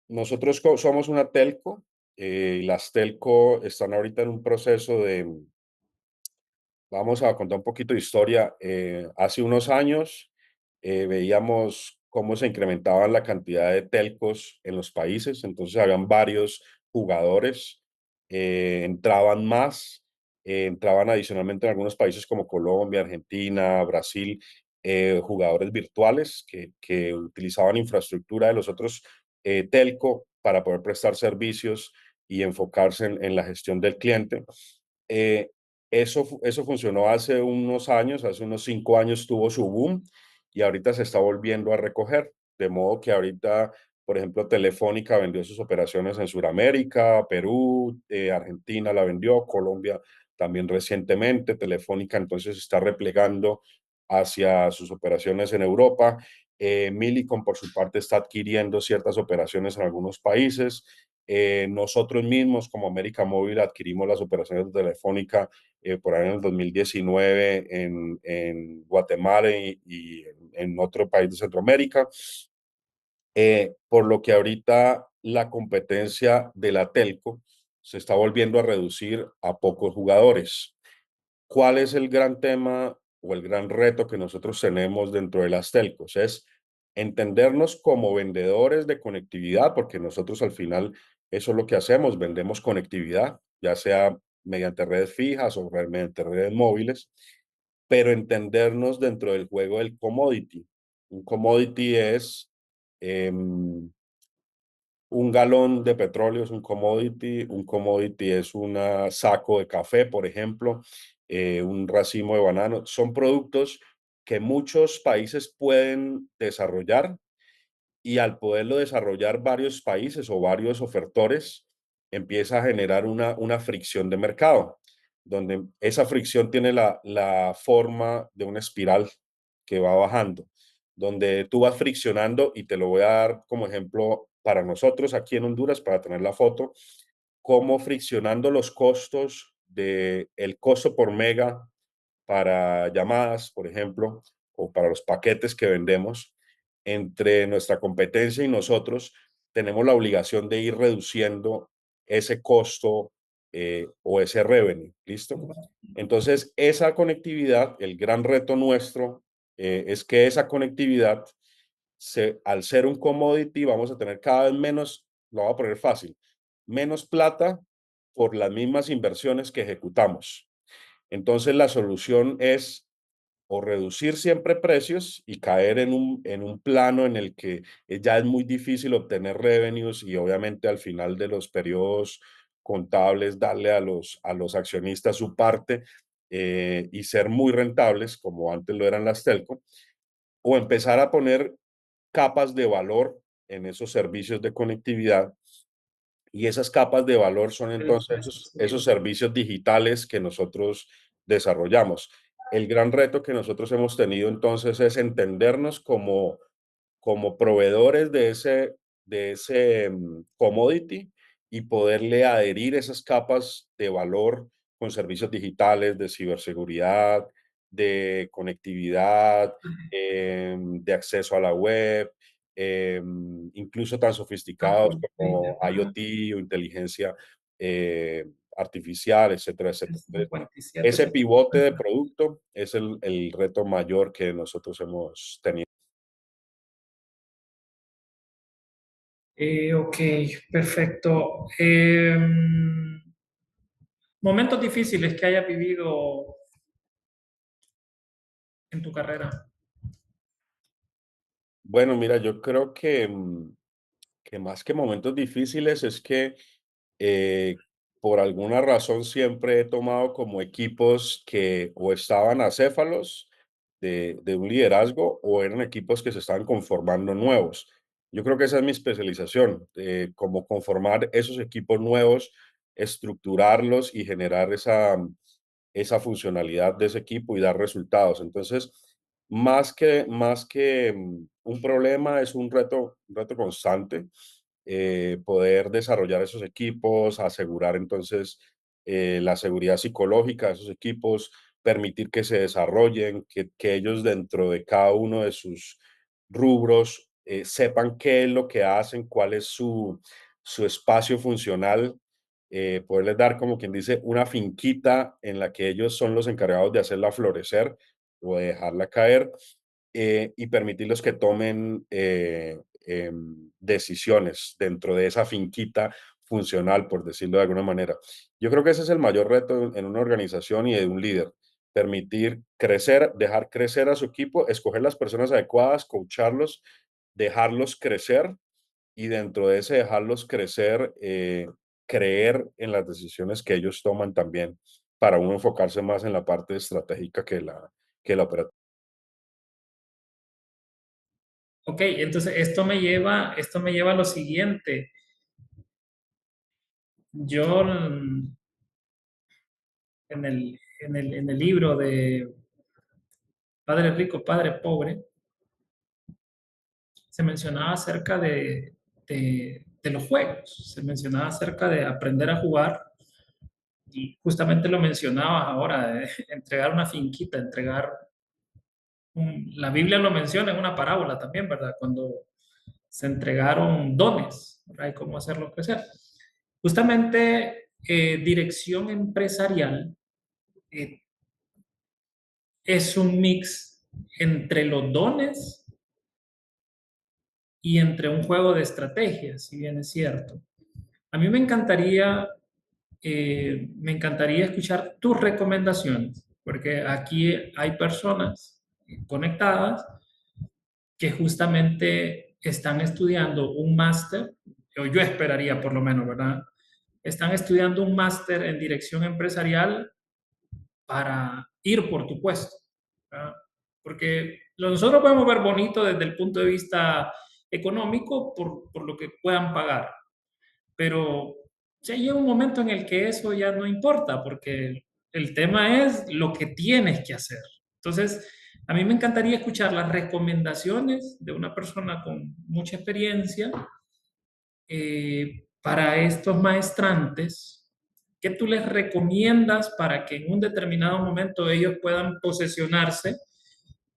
nosotros somos una telco, y las telco están ahorita en un proceso de, vamos a contar un poquito de historia. Hace unos años veíamos cómo se incrementaba la cantidad de telcos en los países, entonces habían varios jugadores, entraban más, entraban adicionalmente en algunos países como Colombia, Argentina, Brasil, jugadores virtuales que utilizaban infraestructura de los otros telco para poder prestar servicios y enfocarse en la gestión del cliente. Eh, eso funcionó hace unos años, hace unos 5 años tuvo su boom y ahorita se está volviendo a recoger. De modo que ahorita, por ejemplo, Telefónica vendió sus operaciones en Sudamérica, Perú, Argentina la vendió, Colombia también recientemente. Telefónica entonces está replegando hacia sus operaciones en Europa. Millicom, por su parte, está adquiriendo ciertas operaciones en algunos países. Nosotros mismos, como América Móvil, adquirimos las operaciones de Telefónica por ahí en el 2019 en Guatemala y en otro país de Centroamérica. Por lo que ahorita la competencia de la telco se está volviendo a reducir a pocos jugadores. ¿Cuál es el gran tema o el gran reto que nosotros tenemos dentro de las telcos? Es entendernos como vendedores de conectividad, porque nosotros al final eso es lo que hacemos, vendemos conectividad, ya sea mediante redes fijas o mediante redes móviles, pero entendernos dentro del juego del commodity. Un commodity es em, un galón de petróleo es un commodity es un saco de café, por ejemplo, un racimo de banano. Son productos que muchos países pueden desarrollar y al poderlo desarrollar varios países o varios ofertores, empieza a generar una fricción de mercado, donde esa fricción tiene la forma de una espiral que va bajando, donde tú vas friccionando, y te lo voy a dar como ejemplo para nosotros aquí en Honduras, para tener la foto, cómo friccionando los costos de el costo por mega para llamadas, por ejemplo, o para los paquetes que vendemos, entre nuestra competencia y nosotros, tenemos la obligación de ir reduciendo ese costo o ese revenue. ¿Listo? Entonces, esa conectividad, el gran reto nuestro es que esa conectividad, al ser un commodity, vamos a tener cada vez menos, lo voy a poner fácil, menos plata por las mismas inversiones que ejecutamos. Entonces, la solución es o reducir siempre precios y caer en un plano en el que ya es muy difícil obtener revenues y obviamente al final de los periodos contables darle a los accionistas su parte y ser muy rentables como antes lo eran las telco, o empezar a poner capas de valor en esos servicios de conectividad, y esas capas de valor son entonces esos servicios digitales que nosotros desarrollamos. El gran reto que nosotros hemos tenido entonces es entendernos como proveedores de ese commodity y poderle adherir esas capas de valor con servicios digitales de ciberseguridad, de conectividad, de acceso a la web, incluso tan sofisticados como IoT o inteligencia eh, artificial, etcétera, etcétera. Entonces, 57, ese pivote de producto es el reto mayor que nosotros hemos tenido. Ok, perfecto. Momentos difíciles que hayas vivido en tu carrera. Bueno, mira, yo creo que más que momentos difíciles es que eh, por alguna razón siempre he tomado como equipos que o estaban acéfalos de un liderazgo o eran equipos que se estaban conformando nuevos. Yo creo que esa es mi especialización, como conformar esos equipos nuevos estructurarlos y generar esa funcionalidad de ese equipo y dar resultados. Entonces, más que un problema, es un reto constante, poder desarrollar esos equipos, asegurar entonces la seguridad psicológica de esos equipos, permitir que se desarrollen, que ellos dentro de cada uno de sus rubros sepan qué es lo que hacen, cuál es su espacio funcional, poderles dar, como quien dice, una finquita en la que ellos son los encargados de hacerla florecer o de dejarla caer, y permitirles que tomen decisiones dentro de esa finquita funcional, por decirlo de alguna manera. Yo creo que ese es el mayor reto en una organización y de un líder: permitir crecer, dejar crecer a su equipo, escoger las personas adecuadas, coacharlos, dejarlos crecer, y dentro de ese dejarlos crecer, creer en las decisiones que ellos toman también, para uno enfocarse más en la parte estratégica que la operativa. Ok, entonces esto me lleva a lo siguiente. Yo en el libro de Padre Rico, Padre Pobre, se mencionaba acerca de los juegos, se mencionaba acerca de aprender a jugar y justamente lo mencionabas ahora, de entregar una finquita, la Biblia lo menciona en una parábola también, ¿verdad? Cuando se entregaron dones, ¿verdad? Y cómo hacerlos crecer. Justamente dirección empresarial eh, es un mix entre los dones y entre un juego de estrategias, si bien es cierto. A mí me encantaría escuchar tus recomendaciones, porque aquí hay personas conectadas que justamente están estudiando un máster, o yo esperaría por lo menos, ¿verdad? Están estudiando un máster en dirección empresarial para ir por tu puesto, ¿verdad? Porque nosotros podemos ver bonito desde el punto de vista económico por lo que puedan pagar, pero ya llega un momento en el que eso ya no importa, porque el tema es lo que tienes que hacer. Entonces, a mí me encantaría escuchar las recomendaciones de una persona con mucha experiencia para estos maestrantes. ¿Qué tú les recomiendas para que en un determinado momento ellos puedan posesionarse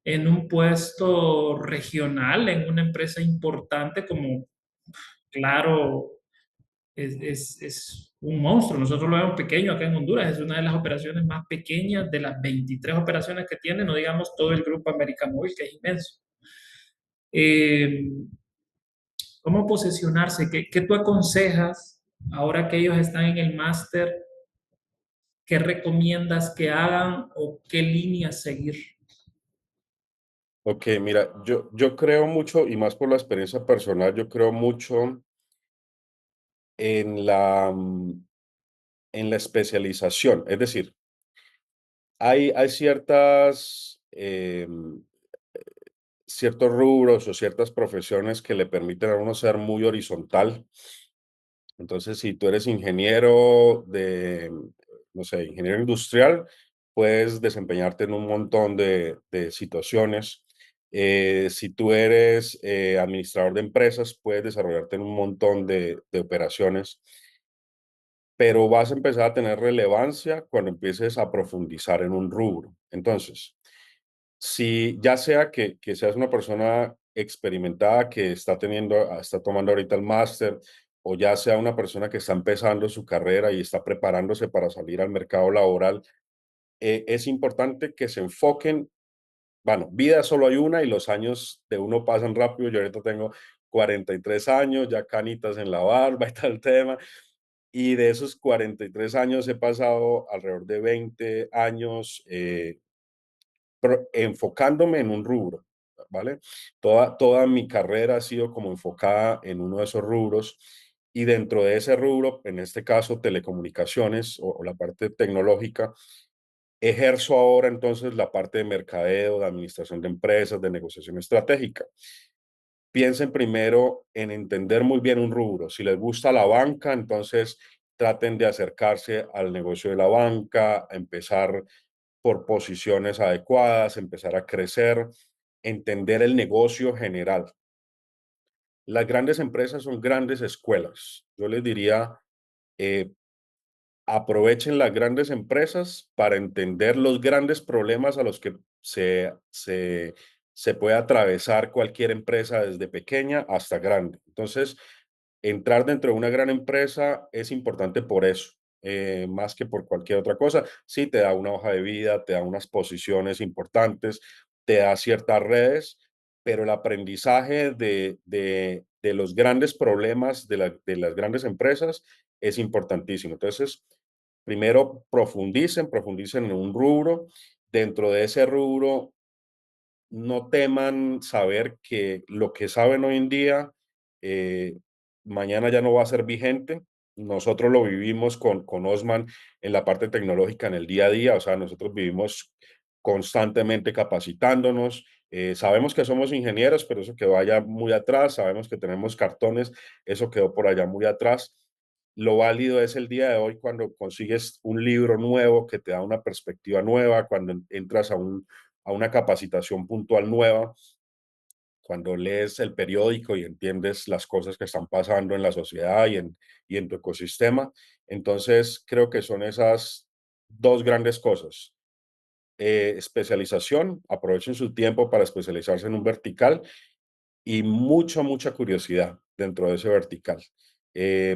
en un puesto regional, en una empresa importante como, claro, es un monstruo? Nosotros lo vemos pequeño acá en Honduras, es una de las operaciones más pequeñas de las 23 operaciones que tiene, no digamos todo el grupo América Móvil, que es inmenso. Eh, ¿Cómo posesionarse? ¿Qué tú aconsejas ahora que ellos están en el máster? ¿Qué recomiendas que hagan o qué línea seguir? Ok, mira, yo creo mucho, y más por la experiencia personal, yo creo mucho en en la especialización. Es decir, hay ciertos rubros o ciertas profesiones que le permiten a uno ser muy horizontal. Entonces, si tú eres ingeniero no sé, ingeniero industrial, puedes desempeñarte en un montón de situaciones. Si tú eres administrador de empresas, puedes desarrollarte en un montón de operaciones, pero vas a empezar a tener relevancia cuando empieces a profundizar en un rubro. Entonces, si ya sea que seas una persona experimentada que está tomando ahorita el máster, o ya sea una persona que está empezando su carrera y está preparándose para salir al mercado laboral, es importante que se enfoquen. Bueno, vida solo hay una y los años de uno pasan rápido. Yo ahorita tengo 43 años, ya canitas en la barba y tal tema. Y de esos 43 años he pasado alrededor de 20 años enfocándome en un rubro, ¿vale? Toda mi carrera ha sido como enfocada en uno de esos rubros, y dentro de ese rubro, en este caso telecomunicaciones o la parte tecnológica, ejerzo ahora entonces la parte de mercadeo, de administración de empresas, de negociación estratégica. Piensen primero en entender muy bien un rubro. Si les gusta la banca, entonces traten de acercarse al negocio de la banca, a empezar por posiciones adecuadas, empezar a crecer, entender el negocio general. Las grandes empresas son grandes escuelas. Yo les diría, eh, aprovechen las grandes empresas para entender los grandes problemas a los que se puede atravesar cualquier empresa desde pequeña hasta grande. Entonces, entrar dentro de una gran empresa es importante por eso, más que por cualquier otra cosa. Sí, te da una hoja de vida, te da unas posiciones importantes, te da ciertas redes, pero el aprendizaje de los grandes problemas de las grandes empresas es importantísimo. Entonces, primero profundicen en un rubro. Dentro de ese rubro, no teman saber que lo que saben hoy en día, eh, mañana ya no va a ser vigente. Nosotros lo vivimos con Osman en la parte tecnológica en el día a día, o sea, nosotros vivimos constantemente capacitándonos. Sabemos que somos ingenieros, pero eso quedó allá muy atrás. Sabemos que tenemos cartones, eso quedó por allá muy atrás. Lo válido es el día de hoy cuando consigues un libro nuevo que te da una perspectiva nueva, cuando entras a una capacitación puntual nueva, cuando lees el periódico y entiendes las cosas que están pasando en la sociedad y en tu ecosistema. Entonces, creo que son esas dos grandes cosas. Especialización, aprovechen su tiempo para especializarse en un vertical y mucha curiosidad dentro de ese vertical.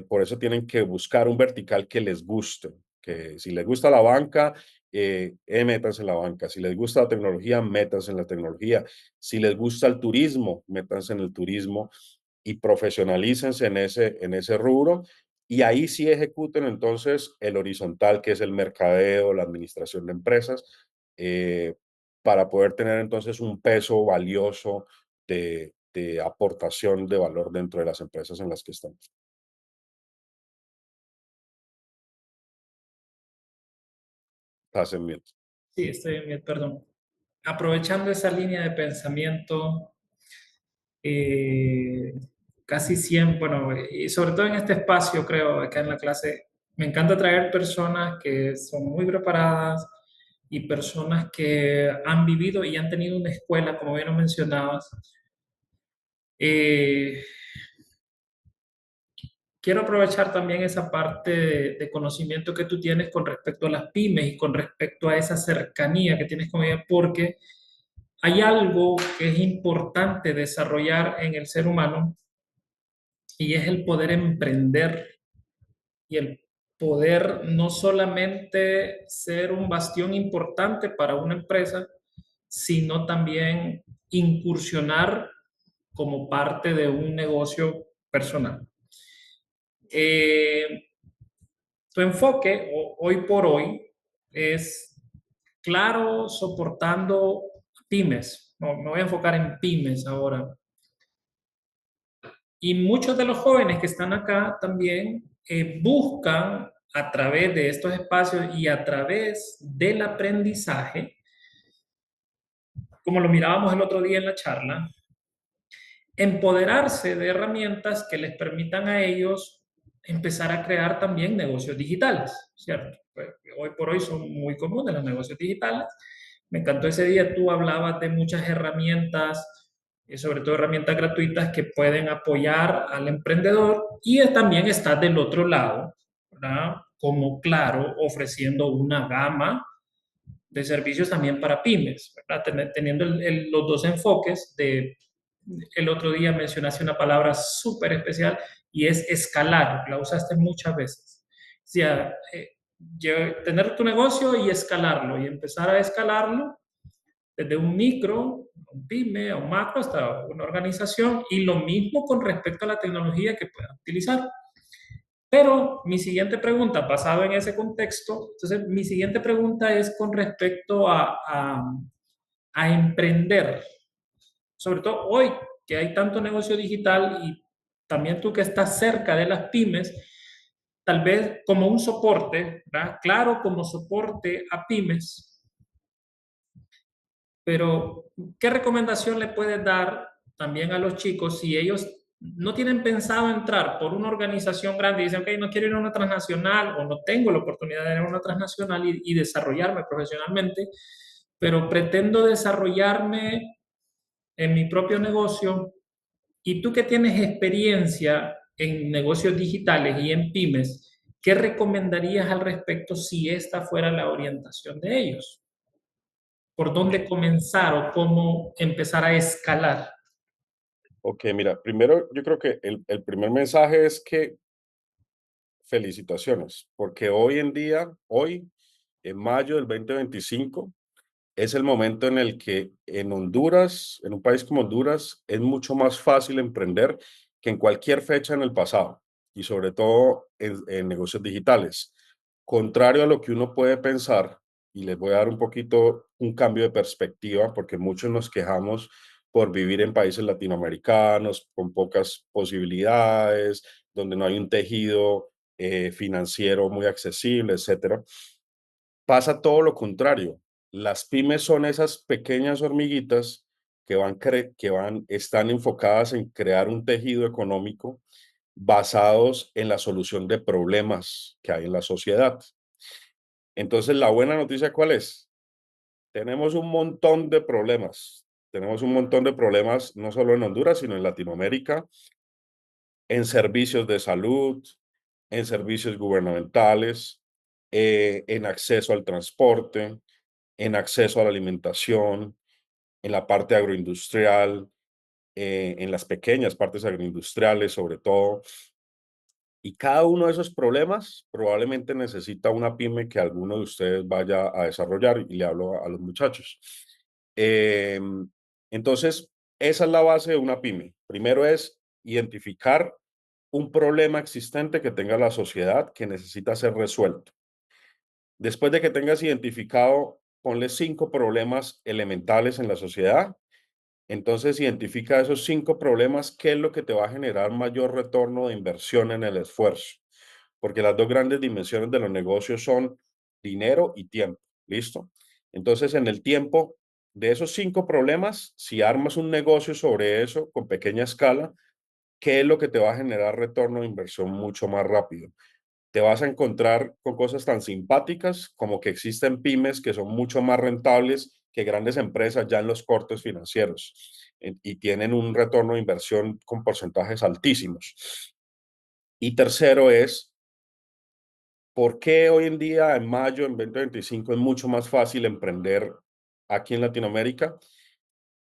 Por eso tienen que buscar un vertical que les guste, que si les gusta la banca, métanse en la banca. Si les gusta la tecnología, métanse en la tecnología. Si les gusta el turismo, métanse en el turismo y profesionalícense en ese rubro. Y ahí sí ejecuten entonces el horizontal, que es el mercadeo, la administración de empresas, eh, para poder tener entonces un peso valioso de aportación de valor dentro de las empresas en las que estamos. Hacen bien. Sí, estoy bien, perdón. Aprovechando esa línea de pensamiento, eh, casi siempre, bueno, y sobre todo en este espacio, creo, acá en la clase, me encanta traer personas que son muy preparadas y personas que han vivido y han tenido una escuela, como bien lo mencionabas. Eh, Quiero aprovechar también esa parte de conocimiento que tú tienes con respecto a las pymes y con respecto a esa cercanía que tienes con ellas, porque hay algo que es importante desarrollar en el ser humano y es el poder emprender y el poder no solamente ser un bastión importante para una empresa, sino también incursionar como parte de un negocio personal. Eh, Tu enfoque hoy por hoy es claro soportando pymes. No, me voy a enfocar en pymes ahora. Y muchos de los jóvenes que están acá también buscan a través de estos espacios y a través del aprendizaje, como lo mirábamos el otro día en la charla, empoderarse de herramientas que les permitan a ellos empezar a crear también negocios digitales, ¿cierto? Pues, hoy por hoy son muy comunes los negocios digitales. Me encantó ese día, tú hablabas de muchas herramientas, sobre todo herramientas gratuitas que pueden apoyar al emprendedor y también está del otro lado, ¿verdad? Como claro, ofreciendo una gama de servicios también para pymes, ¿verdad? Teniendo los dos enfoques de, el otro día mencionaste una palabra súper especial y es escalar, la usaste muchas veces. O sea, tener tu negocio y escalarlo y empezar a escalarlo desde un micro, un pyme, a un macro, hasta una organización y lo mismo con respecto a la tecnología que puedan utilizar. Pero mi siguiente pregunta, basado en ese contexto, entonces mi siguiente pregunta es con respecto a emprender, sobre todo hoy que hay tanto negocio digital y también tú que estás cerca de las pymes, tal vez como un soporte, ¿verdad? Claro, como soporte a pymes, pero ¿qué recomendación le puedes dar también a los chicos si ellos no tienen pensado entrar por una organización grande y dicen, ok, no quiero ir a una transnacional o no tengo la oportunidad de ir a una transnacional y desarrollarme profesionalmente, pero pretendo desarrollarme en mi propio negocio. Y tú que tienes experiencia en negocios digitales y en pymes, ¿qué recomendarías al respecto si esta fuera la orientación de ellos? ¿Por dónde comenzar o cómo empezar a escalar? Ok, mira, primero yo creo que el primer mensaje es que felicitaciones, porque hoy en día, hoy, en mayo del 2025, es el momento en el que en Honduras, en un país como Honduras, es mucho más fácil emprender que en cualquier fecha en el pasado y sobre todo en negocios digitales. Contrario a lo que uno puede pensar, y les voy a dar un poquito un cambio de perspectiva, porque muchos nos quejamos por vivir en países latinoamericanos con pocas posibilidades, donde no hay un tejido financiero muy accesible, etcétera. Pasa todo lo contrario. Las pymes son esas pequeñas hormiguitas están enfocadas en crear un tejido económico basados en la solución de problemas que hay en la sociedad. Entonces, la buena noticia, ¿cuál es? Tenemos un montón de problemas. Tenemos un montón de problemas, no solo en Honduras, sino en Latinoamérica, en servicios de salud, en servicios gubernamentales, en acceso al transporte, en acceso a la alimentación, en la parte agroindustrial, en las pequeñas partes agroindustriales sobre todo. Y cada uno de esos problemas probablemente necesita una pyme que alguno de ustedes vaya a desarrollar y le hablo a los muchachos. Em, entonces, esa es la base de una pyme. Primero es identificar un problema existente que tenga la sociedad que necesita ser resuelto. Después de que tengas identificado, ponle 5 problemas elementales en la sociedad. Entonces, identifica esos 5 problemas, qué es lo que te va a generar mayor retorno de inversión en el esfuerzo. Porque las dos grandes dimensiones de los negocios son dinero y tiempo. ¿Listo? Entonces, en el tiempo de esos 5 problemas, si armas un negocio sobre eso con pequeña escala, ¿qué es lo que te va a generar retorno de inversión mucho más rápido? Te vas a encontrar con cosas tan simpáticas como que existen pymes que son mucho más rentables que grandes empresas ya en los cortes financieros y tienen un retorno de inversión con porcentajes altísimos. Y tercero es, ¿por qué hoy en día, en mayo, en 2025, es mucho más fácil emprender aquí en Latinoamérica?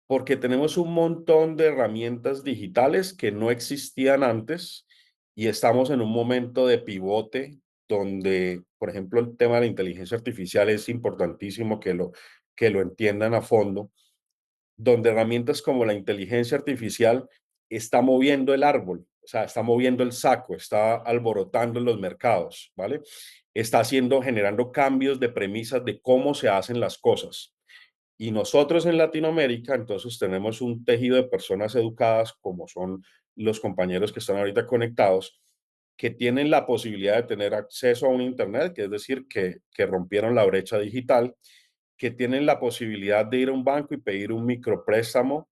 Porque tenemos un montón de herramientas digitales que no existían antes y estamos en un momento de pivote donde, por ejemplo, el tema de la inteligencia artificial es importantísimo que lo entiendan a fondo, donde herramientas como la inteligencia artificial está moviendo el árbol, o sea, está moviendo el saco, está alborotando los mercados, ¿vale? Está haciendo, generando cambios de premisas de cómo se hacen las cosas. Y nosotros en Latinoamérica, entonces tenemos un tejido de personas educadas, como son los compañeros que están ahorita conectados, que tienen la posibilidad de tener acceso a un Internet, que es decir, que rompieron la brecha digital, que tienen la posibilidad de ir a un banco y pedir un micropréstamo,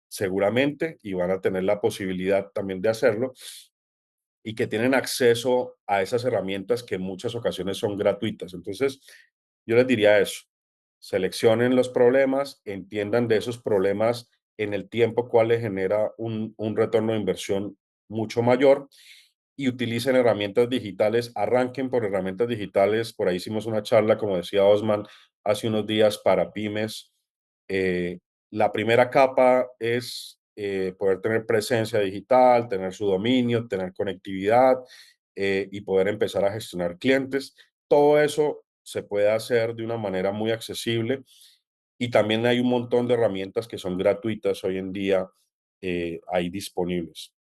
seguramente, y van a tener la posibilidad también de hacerlo, y que tienen acceso a esas herramientas que en muchas ocasiones son gratuitas. Entonces, yo les diría eso, seleccionen los problemas, entiendan de esos problemas en el tiempo cuál les genera un retorno de inversión mucho mayor y utilicen herramientas digitales, arranquen por herramientas digitales, por ahí hicimos una charla, como decía Osman, hace unos días para pymes. Eh, la primera capa es poder tener presencia digital, tener su dominio, tener conectividad y poder empezar a gestionar clientes. Todo eso se puede hacer de una manera muy accesible y también hay un montón de herramientas que son gratuitas hoy en día ahí disponibles.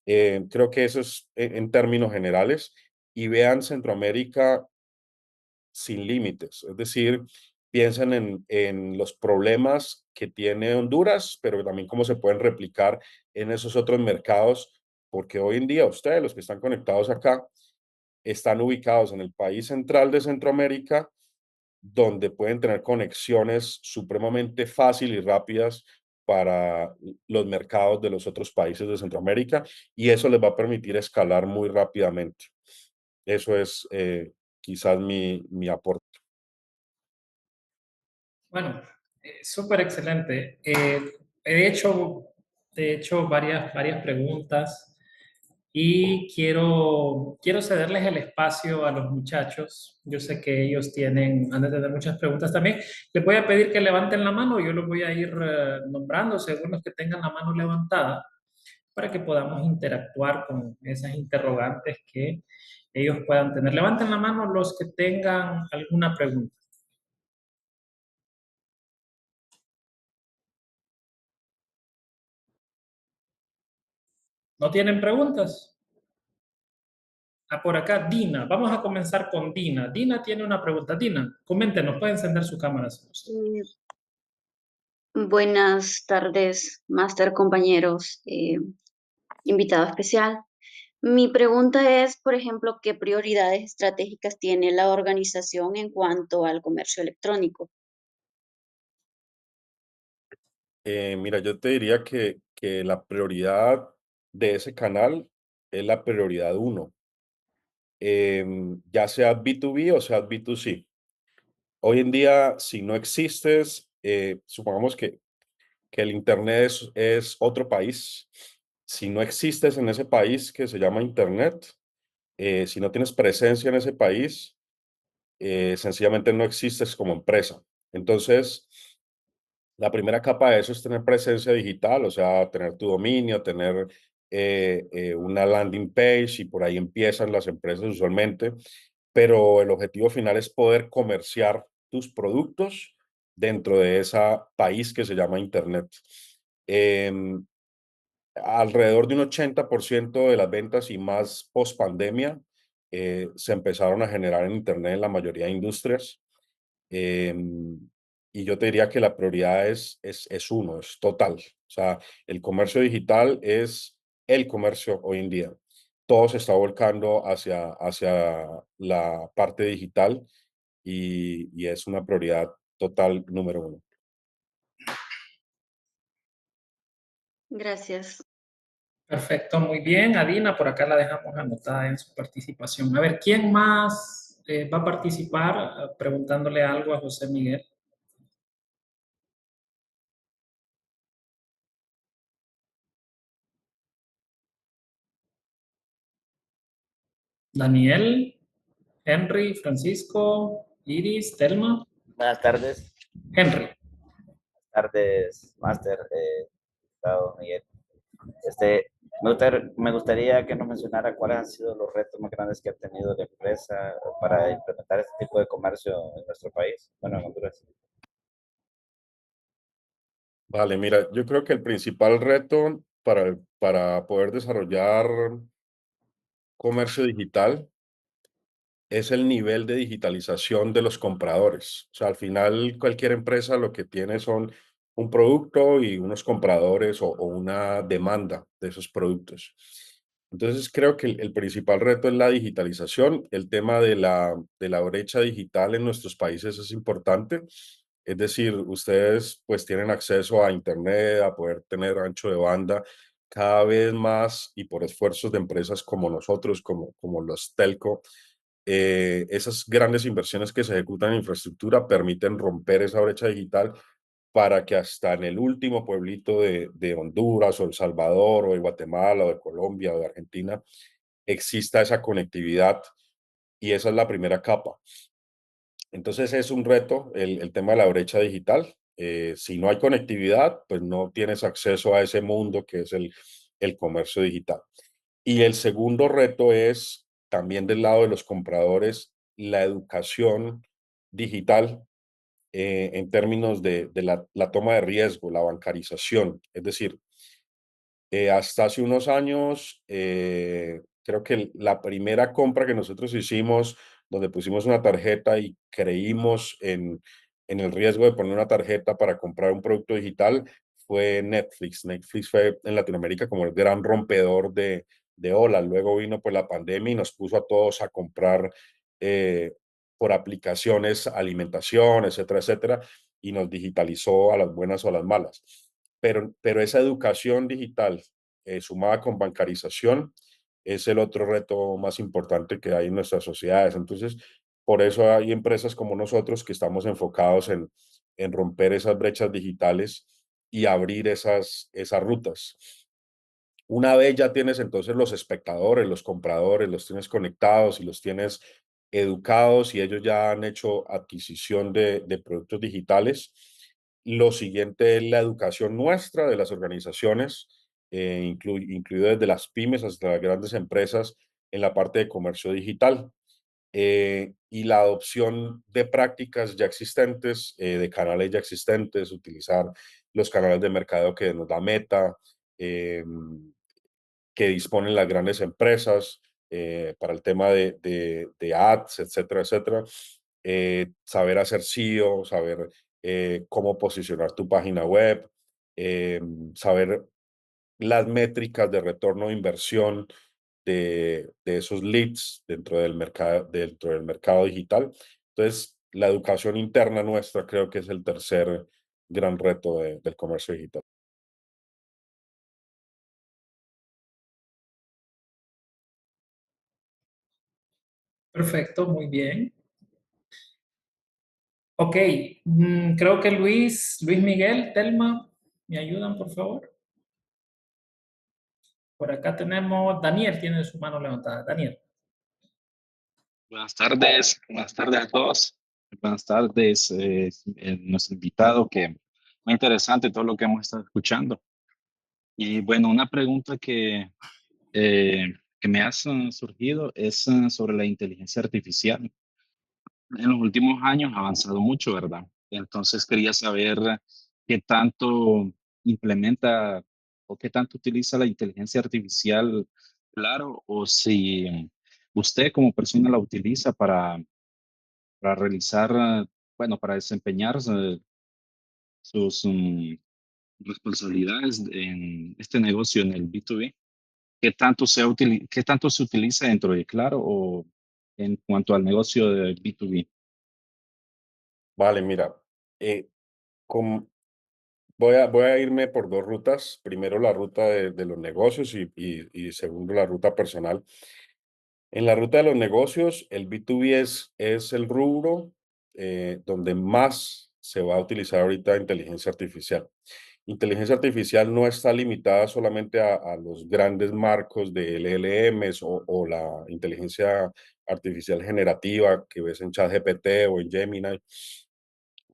Creo que eso es en términos generales y vean Centroamérica sin límites, es decir, piensen en los problemas que tiene Honduras, pero también cómo se pueden replicar en esos otros mercados, porque hoy en día ustedes, los que están conectados acá, están ubicados en el país central de Centroamérica, donde pueden tener conexiones supremamente fáciles y rápidas para los mercados de los otros países de Centroamérica y eso les va a permitir escalar muy rápidamente. Eso es quizás mi aporte. Bueno, súper excelente. He hecho varias preguntas y quiero cederles el espacio a los muchachos. Yo sé que ellos han de tener muchas preguntas también. Les voy a pedir que levanten la mano. Yo los voy a ir nombrando según los que tengan la mano levantada para que podamos interactuar con esas interrogantes que ellos puedan tener. Levanten la mano los que tengan alguna pregunta. ¿No tienen preguntas? Ah, por acá, Dina. Vamos a comenzar con Dina. Dina tiene una pregunta. Dina, coméntenos, puede encender su cámara si gusta. Eh, Buenas tardes, máster compañeros, invitado especial. Mi pregunta es, por ejemplo, ¿qué prioridades estratégicas tiene la organización en cuanto al comercio electrónico? Mira, yo te diría que la prioridad de ese canal es la prioridad uno, ya sea B2B o sea B2C. Hoy en día, si no existes, supongamos que el Internet es otro país. Si no existes en ese país que se llama Internet, si no tienes presencia en ese país, sencillamente no existes como empresa. Entonces, la primera capa de eso es tener presencia digital, o sea, tener tu dominio, tener una landing page y por ahí empiezan las empresas usualmente, pero el objetivo final es poder comerciar tus productos dentro de ese país que se llama Internet. Em, Alrededor de un 80% de las ventas y más post pandemia se empezaron a generar en Internet en la mayoría de industrias. Em, y yo te diría que la prioridad es uno, es total. O sea, el comercio digital es el comercio hoy en día. Todo se está volcando hacia la parte digital y es una prioridad total número uno. Gracias. Perfecto, muy bien. Adina, por acá la dejamos anotada en su participación. A ver, ¿quién más va a participar preguntándole algo a José Miguel? Daniel, Henry, Francisco, Iris, Telma. Buenas tardes, Henry. máster, diputado Miguel. Me gustaría que nos mencionara cuáles han sido los retos más grandes que ha tenido la empresa para implementar este tipo de comercio en nuestro país, bueno, en Honduras. Vale, mira, yo creo que el principal reto para poder desarrollar comercio digital es el nivel de digitalización de los compradores. O sea, al final cualquier empresa lo que tiene son un producto y unos compradores o una demanda de esos productos. Entonces creo que el principal reto es la digitalización. El tema de la brecha digital en nuestros países es importante. Es decir, ustedes pues tienen acceso a Internet, a poder tener ancho de banda cada vez más y por esfuerzos de empresas como nosotros, como los telco, esas grandes inversiones que se ejecutan en infraestructura permiten romper esa brecha digital para que hasta en el último pueblito de Honduras o El Salvador o de Guatemala o de Colombia o de Argentina exista esa conectividad y esa es la primera capa. Entonces es un reto el tema de la brecha digital. Si no hay conectividad, pues no tienes acceso a ese mundo que es el comercio digital. Y el segundo reto es también del lado de los compradores, la educación digital en términos de la toma de riesgo, la bancarización. Es decir, hasta hace unos años, creo que la primera compra que nosotros hicimos, donde pusimos una tarjeta y creímos en el riesgo de poner una tarjeta para comprar un producto digital, fue Netflix. Netflix fue en Latinoamérica como el gran rompedor de olas. Luego vino pues la pandemia y nos puso a todos a comprar por aplicaciones, alimentación, etcétera, etcétera, y nos digitalizó a las buenas o a las malas. pero esa educación digital sumada con bancarización es el otro reto más importante que hay en nuestras sociedades. Entonces, por eso hay empresas como nosotros que estamos enfocados en romper esas brechas digitales y abrir esas rutas. Una vez ya tienes entonces los espectadores, los compradores, los tienes conectados y los tienes educados y ellos ya han hecho adquisición de productos digitales, lo siguiente es la educación nuestra de las organizaciones, incluido desde las pymes hasta las grandes empresas en la parte de comercio digital. Y la adopción de prácticas ya existentes, de canales ya existentes, utilizar los canales de mercadeo que nos da Meta, eh, que disponen las grandes empresas para el tema de ads, etcétera, etcétera. Saber hacer SEO, saber cómo posicionar tu página web, eh, saber las métricas de retorno de inversión de esos leads dentro del mercado digital. Entonces, la educación interna nuestra creo que es el tercer gran reto del comercio digital. Perfecto, muy bien. Ok, creo que Luis Miguel, Telma, ¿me ayudan, por favor? Por acá tenemos, Daniel tiene su mano levantada. Daniel. Buenas tardes a todos. Buenas tardes, nuestro invitado, que muy interesante todo lo que hemos estado escuchando. Y bueno, una pregunta que me ha surgido es sobre la inteligencia artificial. En los últimos años ha avanzado mucho, ¿verdad? Entonces quería saber qué tanto implementa o qué tanto utiliza la inteligencia artificial, claro, o si usted como persona la utiliza para realizar, bueno, para desempeñar sus responsabilidades en este negocio, en el B2B. ¿Qué tanto se utiliza dentro de Claro o en cuanto al negocio de B2B? Vale, mira, eh, com- voy a irme por dos rutas. Primero la ruta de los negocios y segundo la ruta personal. En la ruta de los negocios, el B2B es el rubro donde más se va a utilizar ahorita inteligencia artificial. Inteligencia artificial no está limitada solamente a los grandes marcos de LLMs o la inteligencia artificial generativa que ves en ChatGPT o en Gemini,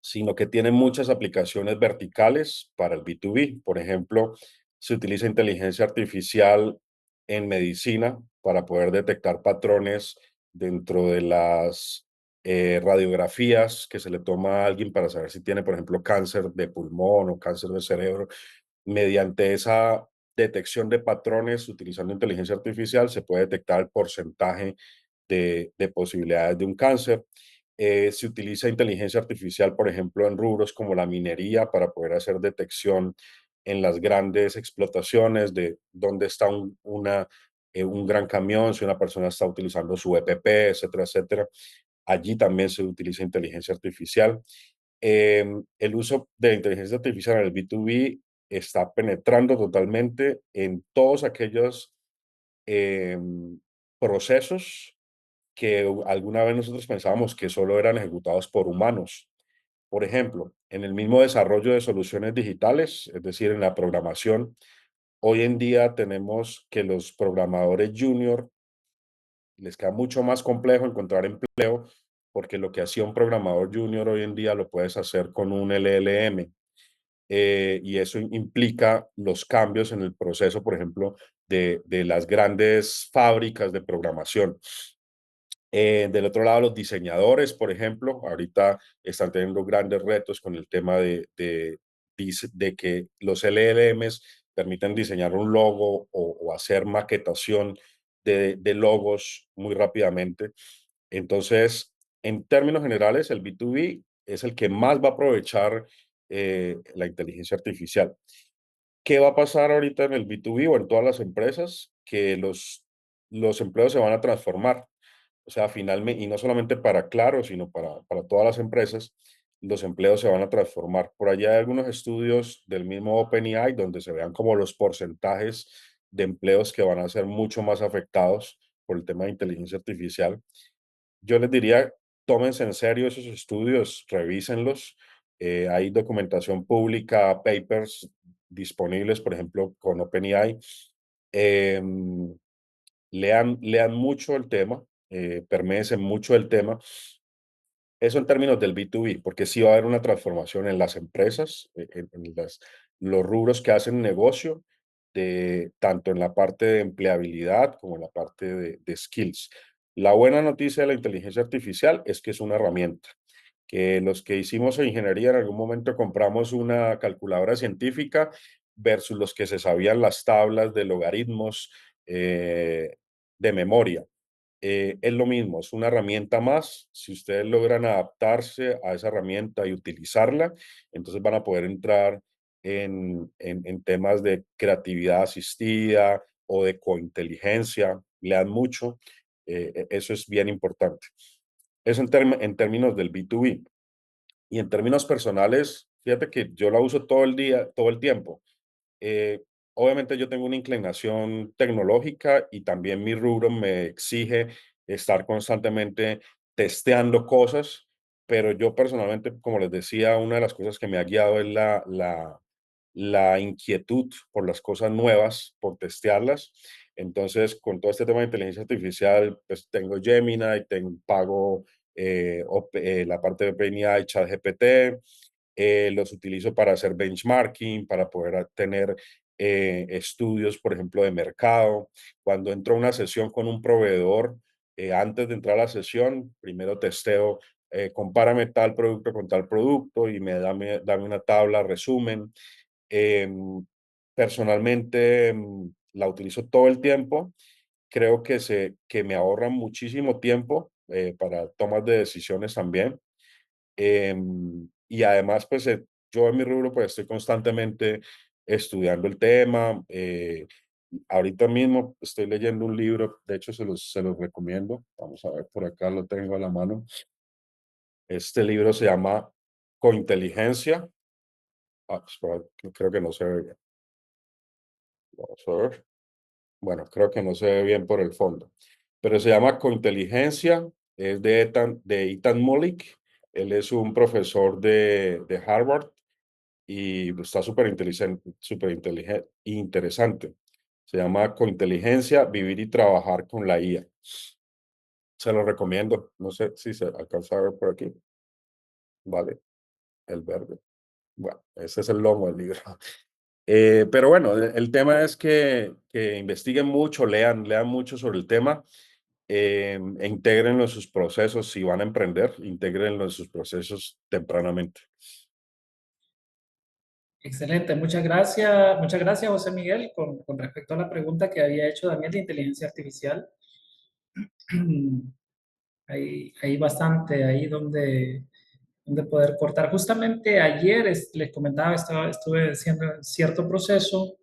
sino que tiene muchas aplicaciones verticales para el B2B. Por ejemplo, se utiliza inteligencia artificial en medicina para poder detectar patrones dentro de las radiografías que se le toma a alguien para saber si tiene, por ejemplo, cáncer de pulmón o cáncer de cerebro. Mediante esa detección de patrones utilizando inteligencia artificial se puede detectar el porcentaje de posibilidades de un cáncer. Se utiliza inteligencia artificial, por ejemplo, en rubros como la minería para poder hacer detección en las grandes explotaciones de dónde está un gran camión, si una persona está utilizando su EPP, etcétera, etcétera. Allí también se utiliza inteligencia artificial. El uso de inteligencia artificial en el B2B está penetrando totalmente en todos aquellos procesos que alguna vez nosotros pensábamos que solo eran ejecutados por humanos. Por ejemplo, en el mismo desarrollo de soluciones digitales, es decir, en la programación, hoy en día tenemos que los programadores junior les queda mucho más complejo encontrar empleo porque lo que hacía un programador junior hoy en día lo puedes hacer con un LLM. Y eso implica los cambios en el proceso, por ejemplo, de las grandes fábricas de programación. Del otro lado, los diseñadores, por ejemplo, ahorita están teniendo grandes retos con el tema de que los LLMs permiten diseñar un logo o hacer maquetación de logos muy rápidamente. Entonces, en términos generales, el B2B es el que más va a aprovechar la inteligencia artificial. ¿Qué va a pasar ahorita en el B2B o en todas las empresas? Que los empleos se van a transformar. O sea, finalmente, y no solamente para Claro, sino para todas las empresas, los empleos se van a transformar. Por allá hay algunos estudios del mismo OpenAI donde se vean como los porcentajes de empleos que van a ser mucho más afectados por el tema de inteligencia artificial. Yo les diría, tómense en serio esos estudios, revísenlos. Hay documentación pública, papers disponibles, por ejemplo, con OpenAI. Em, lean mucho el tema, perméense mucho el tema. Eso en términos del B2B, porque sí va a haber una transformación en las empresas, los rubros que hacen negocio, tanto en la parte de empleabilidad como en la parte de skills. La buena noticia de la inteligencia artificial es que es una herramienta, que los que hicimos ingeniería en algún momento compramos una calculadora científica versus los que se sabían las tablas de logaritmos de memoria. Es lo mismo, es una herramienta más. Si ustedes logran adaptarse a esa herramienta y utilizarla, entonces van a poder entrar en temas de creatividad asistida o de cointeligencia. Lean mucho, eso es bien importante. Eso en términos del B2B. Y en términos personales, fíjate que yo la uso todo el día, todo el tiempo. Eh, obviamente yo tengo una inclinación tecnológica y también mi rubro me exige estar constantemente testeando cosas, pero yo personalmente, como les decía, una de las cosas que me ha guiado es la inquietud por las cosas nuevas, por testearlas. Entonces, con todo este tema de inteligencia artificial, pues tengo Gemini, pago la parte de OpenAI, ChatGPT, los utilizo para hacer benchmarking, para poder tener estudios, por ejemplo, de mercado. Cuando entro a una sesión con un proveedor, antes de entrar a la sesión, primero testeo, compárame tal producto con tal producto y dame una tabla, resumen. Em, personalmente, la utilizo todo el tiempo. Creo que me ahorra muchísimo tiempo para tomas de decisiones también. Y además, pues yo en mi rubro pues estoy constantemente estudiando el tema. Ahorita mismo estoy leyendo un libro, de hecho se los recomiendo. Vamos a ver, por acá lo tengo a la mano. Este libro se llama Cointeligencia. Espera, creo que no se ve bien. Vamos a ver. Bueno, creo que no se ve bien por el fondo, pero se llama Cointeligencia, es de Ethan Mollick. Él es un profesor de Harvard y está súper inteligente, interesante. Se llama Cointeligencia, vivir y trabajar con la IA. Se lo recomiendo. No sé si se alcanza a ver por aquí. Vale, el verde. Bueno, ese es el lomo del libro. Pero bueno, el tema es que investiguen mucho, lean mucho sobre el tema, e intégrenlo en sus procesos. Si van a emprender, intégrenlo en sus procesos tempranamente. Excelente, muchas gracias José Miguel. Con respecto a la pregunta que había hecho Daniel de inteligencia artificial, hay bastante ahí donde poder cortar. Justamente ayer les comentaba, estuve haciendo cierto proceso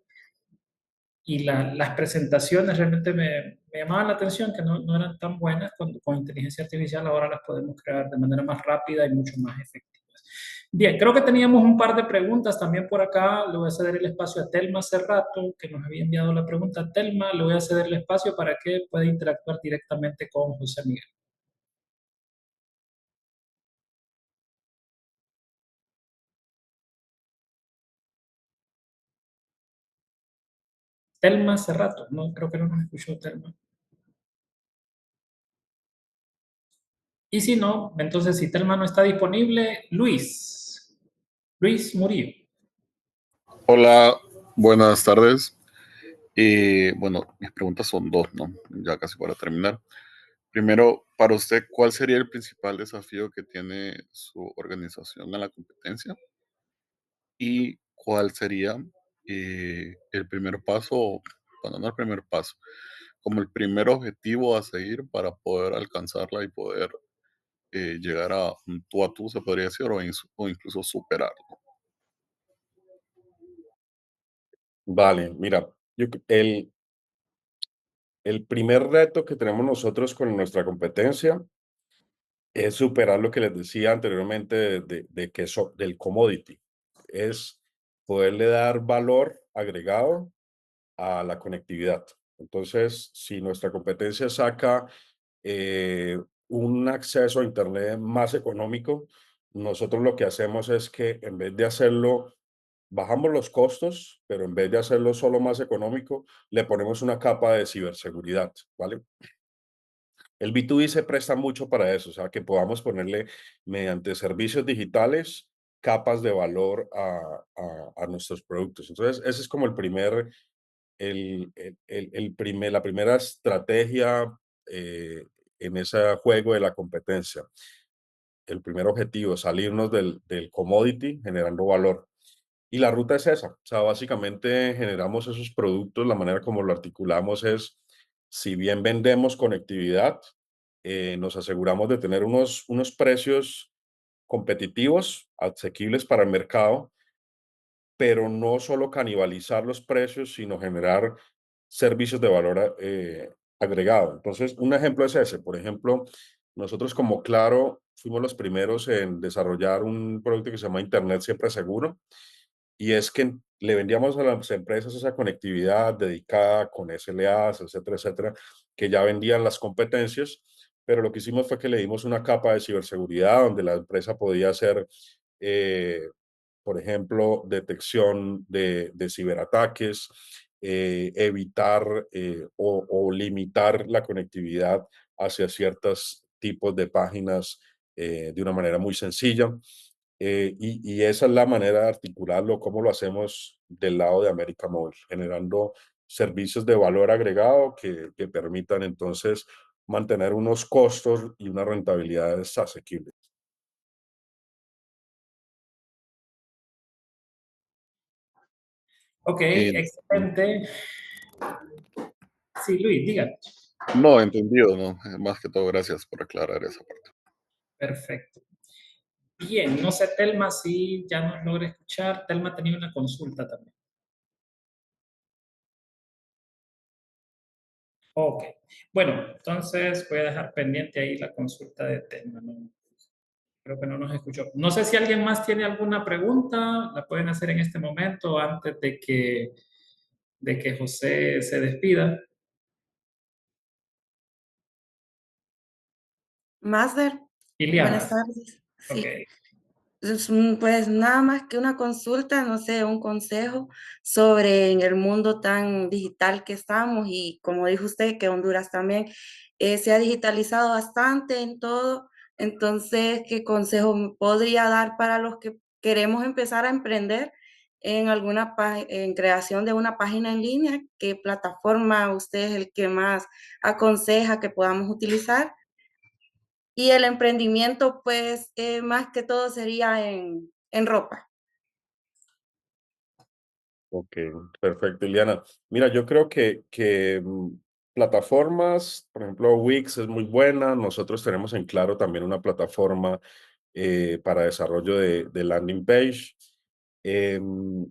y las presentaciones realmente me llamaban la atención, que no eran tan buenas. Con inteligencia artificial ahora las podemos crear de manera más rápida y mucho más efectiva. Bien, creo que teníamos un par de preguntas también por acá. Le voy a ceder el espacio a Telma Cerrato, que nos había enviado la pregunta. Telma, le voy a ceder el espacio para que pueda interactuar directamente con José Miguel. Telma Cerrato, no, creo que no nos escuchó Telma. Y si no, entonces si Telma no está disponible, Luis Murillo. Hola, buenas tardes. Bueno, mis preguntas son dos, ¿no? Ya casi para terminar. Primero, para usted, ¿cuál sería el principal desafío que tiene su organización en la competencia? ¿Y cuál sería el primer paso, bueno, no el primer paso, como el primer objetivo a seguir para poder alcanzarla y poder llegar a un tú a tú, se podría decir, o incluso superarlo? Vale, mira, el primer reto que tenemos nosotros con nuestra competencia Es superar lo que les decía anteriormente de que del commodity. Es poderle dar valor agregado a la conectividad. Entonces, si nuestra competencia saca eh, un acceso a Internet más económico, nosotros lo que hacemos es que en vez de hacerlo, bajamos los costos, pero en vez de hacerlo solo más económico, le ponemos una capa de ciberseguridad, ¿vale? El B2B se presta mucho para eso, o sea, que podamos ponerle mediante servicios digitales capas de valor a nuestros productos. Entonces, ese es como el primer, la primera estrategia en ese juego de la competencia. El primer objetivo, salirnos del commodity generando valor. Y la ruta es esa, o sea, básicamente generamos esos productos, la manera como lo articulamos es, si bien vendemos conectividad, nos aseguramos de tener unos precios competitivos, asequibles para el mercado, pero no solo canibalizar los precios, sino generar servicios de valor agregado. Entonces, un ejemplo es ese. Por ejemplo, nosotros como Claro fuimos los primeros en desarrollar un producto que se llama Internet Siempre Seguro, y es que le vendíamos a las empresas esa conectividad dedicada con SLAs, etcétera, etcétera, que ya vendían las competencias, pero lo que hicimos fue que le dimos una capa de ciberseguridad donde la empresa podía hacer, eh, por ejemplo, detección de ciberataques, evitar o limitar la conectividad hacia ciertos tipos de páginas de una manera muy sencilla. Y esa es la manera de articularlo, cómo lo hacemos del lado de América Móvil, generando servicios de valor agregado que permitan entonces mantener unos costos y unas rentabilidades asequibles. Ok, Y excelente. Sí, Luis, diga. no, entendido, ¿no? Más que todo, gracias por aclarar esa parte. Perfecto. Bien, no sé, Telma, si ya nos logra escuchar. Telma tenía una consulta también. Ok. Bueno, entonces voy a dejar pendiente ahí la consulta de Telma. No, creo que no nos escuchó. No sé si alguien más tiene alguna pregunta. La pueden hacer en este momento antes de que José se despida. Master, buenas Iliana. tardes. Ok. Sí, pues nada más que una consulta, no sé, un consejo sobre en el mundo tan digital que estamos y como dijo usted, que Honduras también se ha digitalizado bastante en todo. Entonces, ¿qué consejo me podría dar para los que queremos empezar a emprender en en creación de una página en línea? ¿Qué plataforma usted es el que más aconseja que podamos utilizar? Y el emprendimiento, pues, más que todo sería en ropa. Ok, perfecto, Iliana. Mira, yo creo que plataformas, por ejemplo, Wix es muy buena. Nosotros tenemos en Claro también una plataforma para desarrollo de landing page. Em,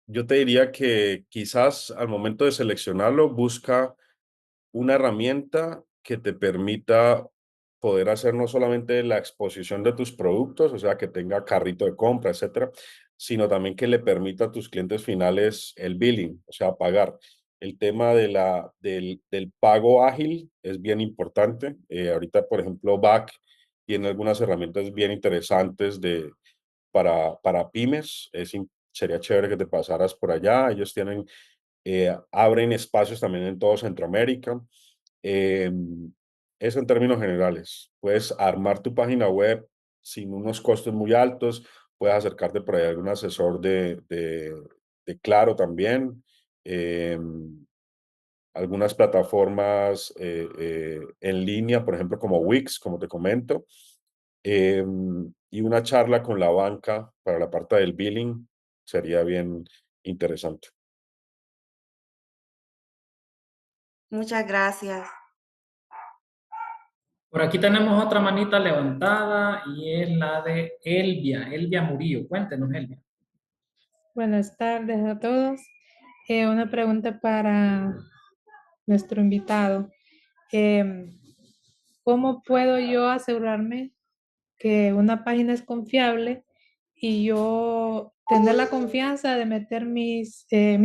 yo te diría que quizás al momento de seleccionarlo, busca una herramienta que te permita poder hacer no solamente la exposición de tus productos, o sea, que tenga carrito de compra, etcétera, sino también que le permita a tus clientes finales el billing, o sea, pagar. El tema del pago ágil es bien importante. Ahorita, por ejemplo, Back tiene algunas herramientas bien interesantes para pymes. Sería chévere que te pasaras por allá. Ellos tienen abren espacios también en todo Centroamérica. Eh, Eso en términos generales. Puedes armar tu página web sin unos costos muy altos, puedes acercarte por ahí a algún asesor de Claro también. Eh, Algunas plataformas en línea, por ejemplo, como Wix, como te comento, y una charla con la banca para la parte del billing sería bien interesante. Muchas gracias. Por aquí tenemos otra manita levantada y es la de Elvia, Elvia Murillo. Cuéntenos, Elvia. Buenas tardes a todos. Una pregunta para nuestro invitado. Em, ¿cómo puedo yo asegurarme que una página es confiable y yo tener la confianza de meter mi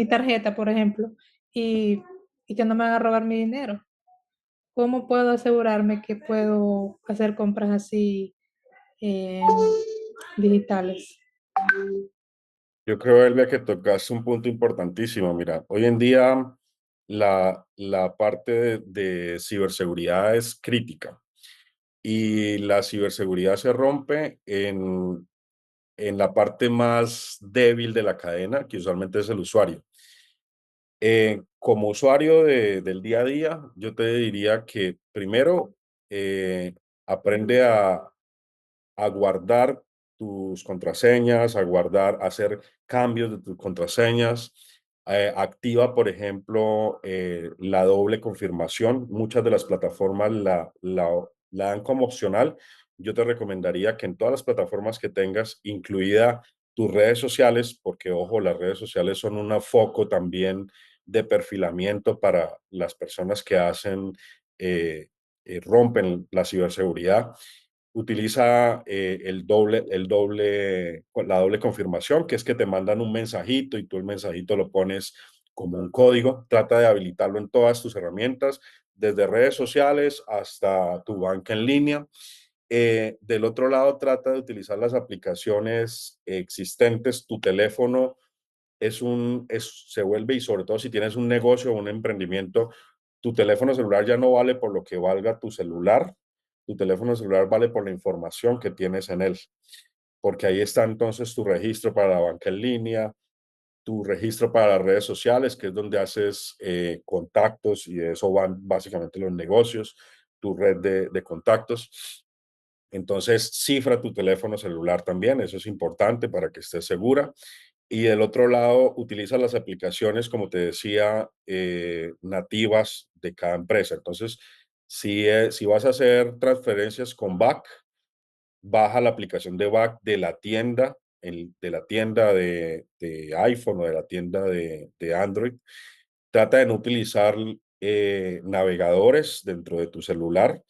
tarjeta, por ejemplo, y que no me van a robar mi dinero? ¿Cómo puedo asegurarme que puedo hacer compras así eh, digitales? Yo creo, Elvia, que tocaste un punto importantísimo. Mira, hoy en día la parte de ciberseguridad es crítica y la ciberseguridad se rompe en la parte más débil de la cadena, que usualmente es el usuario. Como usuario del día a día, yo te diría que primero aprende a guardar tus contraseñas, a hacer cambios de tus contraseñas. Activa, por ejemplo, la doble confirmación. Muchas de las plataformas la dan como opcional. Yo te recomendaría que en todas las plataformas que tengas, incluida tus redes sociales, porque ojo, las redes sociales son un foco también de perfilamiento para las personas que rompen la ciberseguridad. Utiliza la doble confirmación, que es que te mandan un mensajito y tú el mensajito lo pones como un código. Trata de habilitarlo en todas tus herramientas, desde redes sociales hasta tu banca en línea. Del otro lado, trata de utilizar las aplicaciones existentes. Tu teléfono se vuelve, y sobre todo si tienes un negocio o un emprendimiento, tu teléfono celular ya no vale por lo que valga tu celular. Tu teléfono celular vale por la información que tienes en él, porque ahí está entonces tu registro para la banca en línea, tu registro para las redes sociales, que es donde haces contactos, y de eso van básicamente los negocios, tu red de contactos. Entonces, cifra tu teléfono celular también, eso es importante para que estés segura. Y del otro lado, utiliza las aplicaciones, como te decía, nativas de cada empresa. Entonces, si vas a hacer transferencias con BAC, baja la aplicación de BAC de la tienda, de la tienda de iPhone o de la tienda de Android. Trata de no utilizar navegadores dentro de tu celular,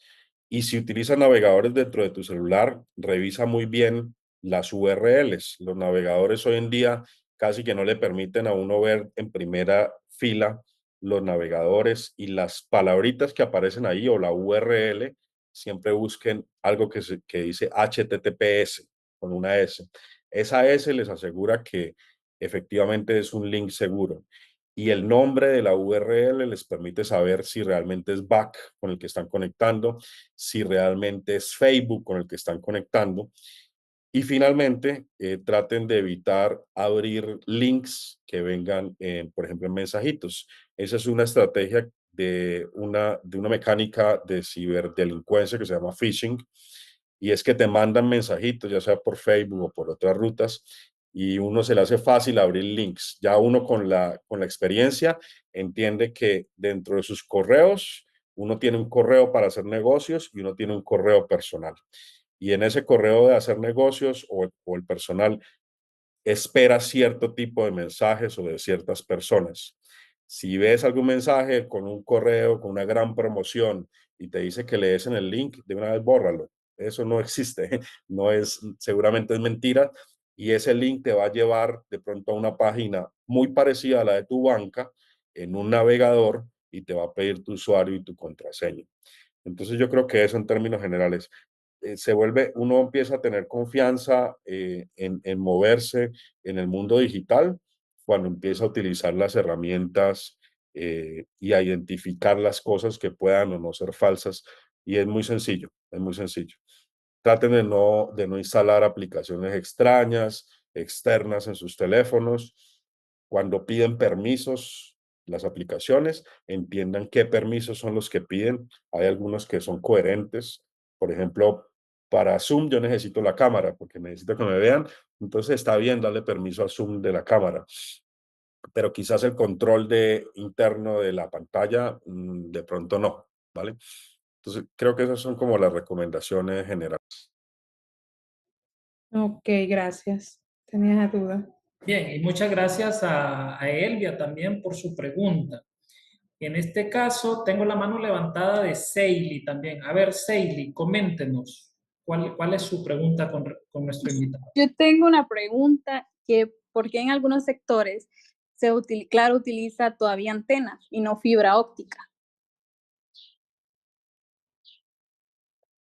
y si utilizas navegadores dentro de tu celular, revisa muy bien las URLs. Los navegadores hoy en día casi que no le permiten a uno ver en primera fila los navegadores, y las palabritas que aparecen ahí o la URL, siempre busquen algo que dice HTTPS con una S. Esa S les asegura que efectivamente es un link seguro. Y el nombre de la URL les permite saber si realmente es BAC con el que están conectando, si realmente es Facebook con el que están conectando. Y finalmente, traten de evitar abrir links que vengan, por ejemplo, en mensajitos. Esa es una estrategia de una mecánica de ciberdelincuencia que se llama phishing, y es que te mandan mensajitos, ya sea por Facebook o por otras rutas, y uno se le hace fácil abrir links. Ya uno con la experiencia entiende que dentro de sus correos, uno tiene un correo para hacer negocios y uno tiene un correo personal. Y en ese correo de hacer negocios o el personal espera cierto tipo de mensajes o de ciertas personas. Si ves algún mensaje con un correo, con una gran promoción, y te dice que lees en el link, de una vez bórralo. Eso no existe, no es, seguramente es mentira, y ese link te va a llevar de pronto a una página muy parecida a la de tu banca en un navegador, y te va a pedir tu usuario y tu contraseña. Entonces yo creo que eso en términos generales uno empieza a tener confianza en moverse en el mundo digital cuando empieza a utilizar las herramientas y a identificar las cosas que puedan o no ser falsas. Y es muy sencillo, es muy sencillo. Traten de no instalar aplicaciones extrañas, externas en sus teléfonos. Cuando piden permisos, las aplicaciones, entiendan qué permisos son los que piden. Hay algunos que son coherentes. Por ejemplo, para Zoom yo necesito la cámara porque necesito que me vean. Entonces está bien darle permiso a Zoom de la cámara, pero quizás el control interno de la pantalla, de pronto no, ¿vale? Entonces creo que esas son como las recomendaciones generales. Ok, gracias. Tenía esa duda. Bien, y muchas gracias a Elvia también por su pregunta. En este caso, tengo la mano levantada de Seili también. A ver, Seili, coméntenos. ¿Cuál es su pregunta con nuestro invitado? Yo tengo una pregunta que, ¿por qué en algunos sectores Claro utiliza todavía antenas y no fibra óptica?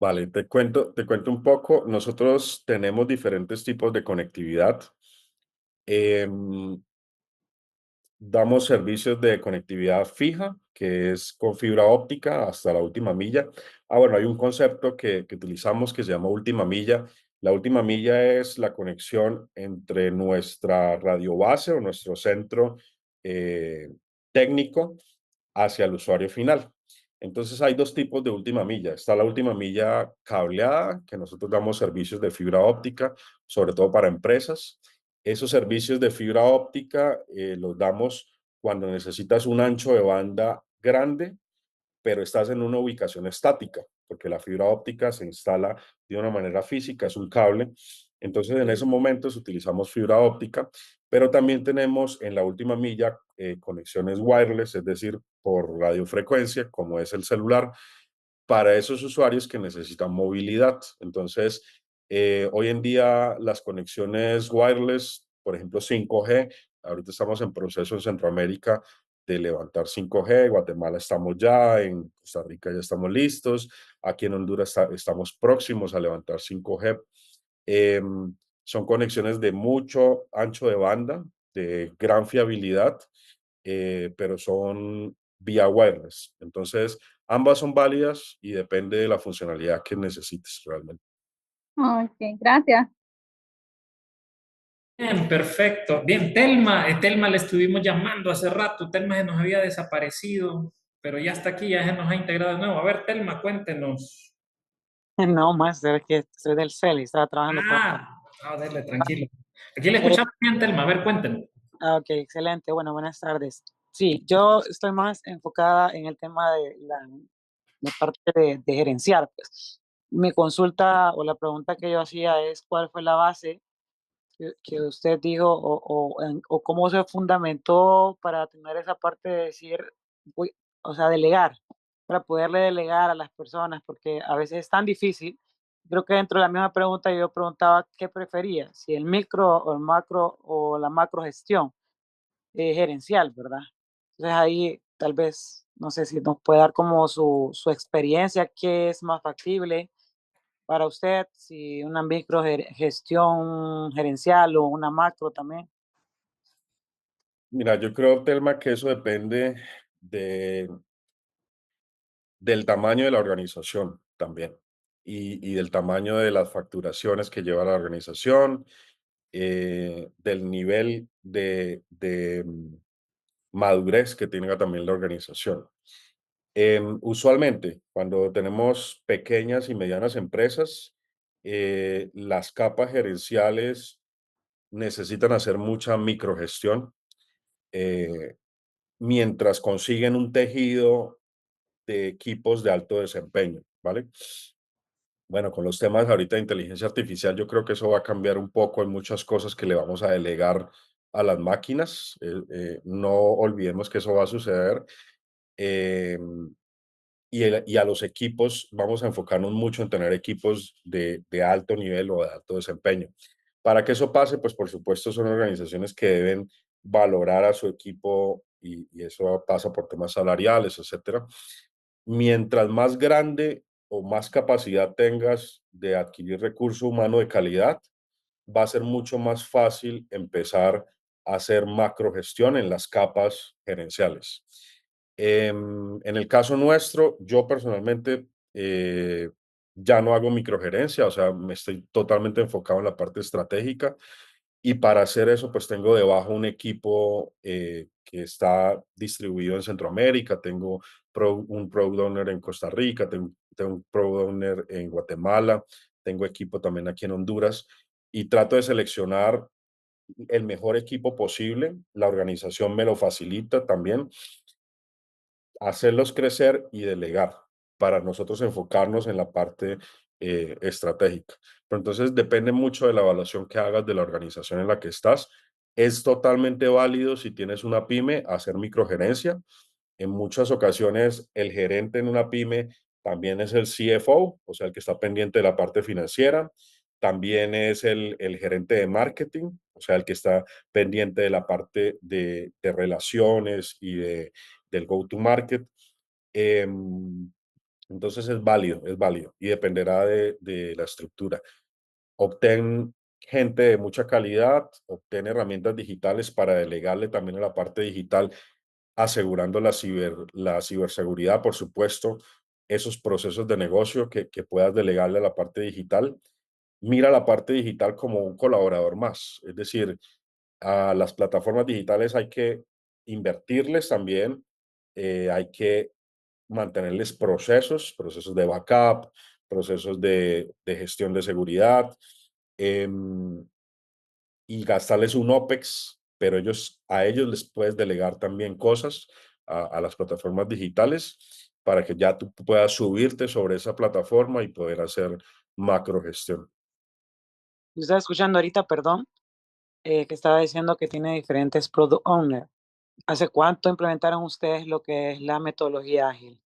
Vale, te cuento un poco. Nosotros tenemos diferentes tipos de conectividad. Em, Damos servicios de conectividad fija, que es con fibra óptica hasta la última milla. Bueno, hay un concepto que utilizamos que se llama última milla. La última milla es la conexión entre nuestra radio base o nuestro centro eh, técnico hacia el usuario final. Entonces hay dos tipos de última milla. Está la última milla cableada, que nosotros damos servicios de fibra óptica, sobre todo para empresas. Esos servicios de fibra óptica los damos cuando necesitas un ancho de banda grande, pero estás en una ubicación estática, porque la fibra óptica se instala de una manera física, es un cable. Entonces, en esos momentos utilizamos fibra óptica, pero también tenemos en la última milla conexiones wireless, es decir, por radiofrecuencia, como es el celular, para esos usuarios que necesitan movilidad. Entonces, hoy en día las conexiones wireless, por ejemplo 5G, ahorita estamos en proceso en Centroamérica de levantar 5G, Guatemala estamos ya, en Costa Rica ya estamos listos, aquí en Honduras estamos próximos a levantar 5G. Eh, Son conexiones de mucho ancho de banda, de gran fiabilidad, pero son vía wireless. Entonces, ambas son válidas y depende de la funcionalidad que necesites realmente. Ok, gracias. Bien, perfecto. Bien, Telma, Telma le estuvimos llamando hace rato. Telma se nos había desaparecido, pero ya está aquí, ya se nos ha integrado de nuevo. A ver, Telma, cuéntenos. No, más, es que soy del CEL y estaba trabajando para... Dele, tranquilo. Aquí le Eh, escuchamos bien, Telma. A ver, cuéntenos. ok, excelente. Bueno, buenas tardes. Sí, yo estoy más enfocada en el tema de la parte de gerenciar, pues. Mi consulta o la pregunta que yo hacía es cuál fue la base que usted dijo o cómo se fundamentó para tener esa parte de decir, o sea, delegar, para poderle delegar a las personas, porque a veces es tan difícil. Creo que dentro de la misma pregunta yo preguntaba qué prefería, si el micro o el macro o la macro gestión gerencial, ¿verdad? Entonces ahí tal vez, no sé si nos puede dar como su experiencia, qué es más factible para usted, si una micro gestión gerencial o una macro también. Mira, yo creo, Telma, que eso depende de, del tamaño de la organización también y del tamaño de las facturaciones que lleva la organización, del nivel de madurez que tenga también la organización. Usualmente, cuando tenemos pequeñas y medianas empresas, las capas gerenciales necesitan hacer mucha microgestión eh, mientras consiguen un tejido de equipos de alto desempeño, ¿vale? Bueno, con los temas ahorita de inteligencia artificial, yo creo que eso va a cambiar un poco en muchas cosas que le vamos a delegar a las máquinas. No olvidemos que eso va a suceder. Eh, y a los equipos, vamos a enfocarnos mucho en tener equipos de alto nivel o de alto desempeño. Para que eso pase, pues por supuesto son organizaciones que deben valorar a su equipo y eso pasa por temas salariales, etcétera. Mientras más grande o más capacidad tengas de adquirir recurso humano de calidad, va a ser mucho más fácil empezar a hacer macrogestión en las capas gerenciales. En el caso nuestro, yo personalmente ya no hago microgerencia, o sea, me estoy totalmente enfocado en la parte estratégica y para hacer eso, pues tengo debajo un equipo que está distribuido en Centroamérica, tengo un Product Owner en Costa Rica, tengo un Product Owner en Guatemala, tengo equipo también aquí en Honduras y trato de seleccionar el mejor equipo posible. La organización me lo facilita también, hacerlos crecer y delegar para nosotros enfocarnos en la parte estratégica. Pero entonces depende mucho de la evaluación que hagas de la organización en la que estás. Es totalmente válido si tienes una pyme hacer microgerencia. En muchas ocasiones, el gerente en una pyme también es el CFO, o sea, el que está pendiente de la parte financiera. También es el gerente de marketing, o sea, el que está pendiente de la parte de relaciones y del go-to-market. Entonces es válido y dependerá de la estructura. Obtén gente de mucha calidad, obtén herramientas digitales para delegarle también a la parte digital, asegurando la ciberseguridad, por supuesto, esos procesos de negocio que puedas delegarle a la parte digital. Mira la parte digital como un colaborador más, es decir, a las plataformas digitales hay que invertirles también, hay que mantenerles procesos de backup, procesos de gestión de seguridad, em, y gastarles un OPEX, pero a ellos les puedes delegar también cosas a las plataformas digitales para que ya tú puedas subirte sobre esa plataforma y poder hacer macro gestión. Yo estaba escuchando ahorita, perdón, que estaba diciendo que tiene diferentes product owner. ¿Hace cuánto implementaron ustedes lo que es la metodología ágil?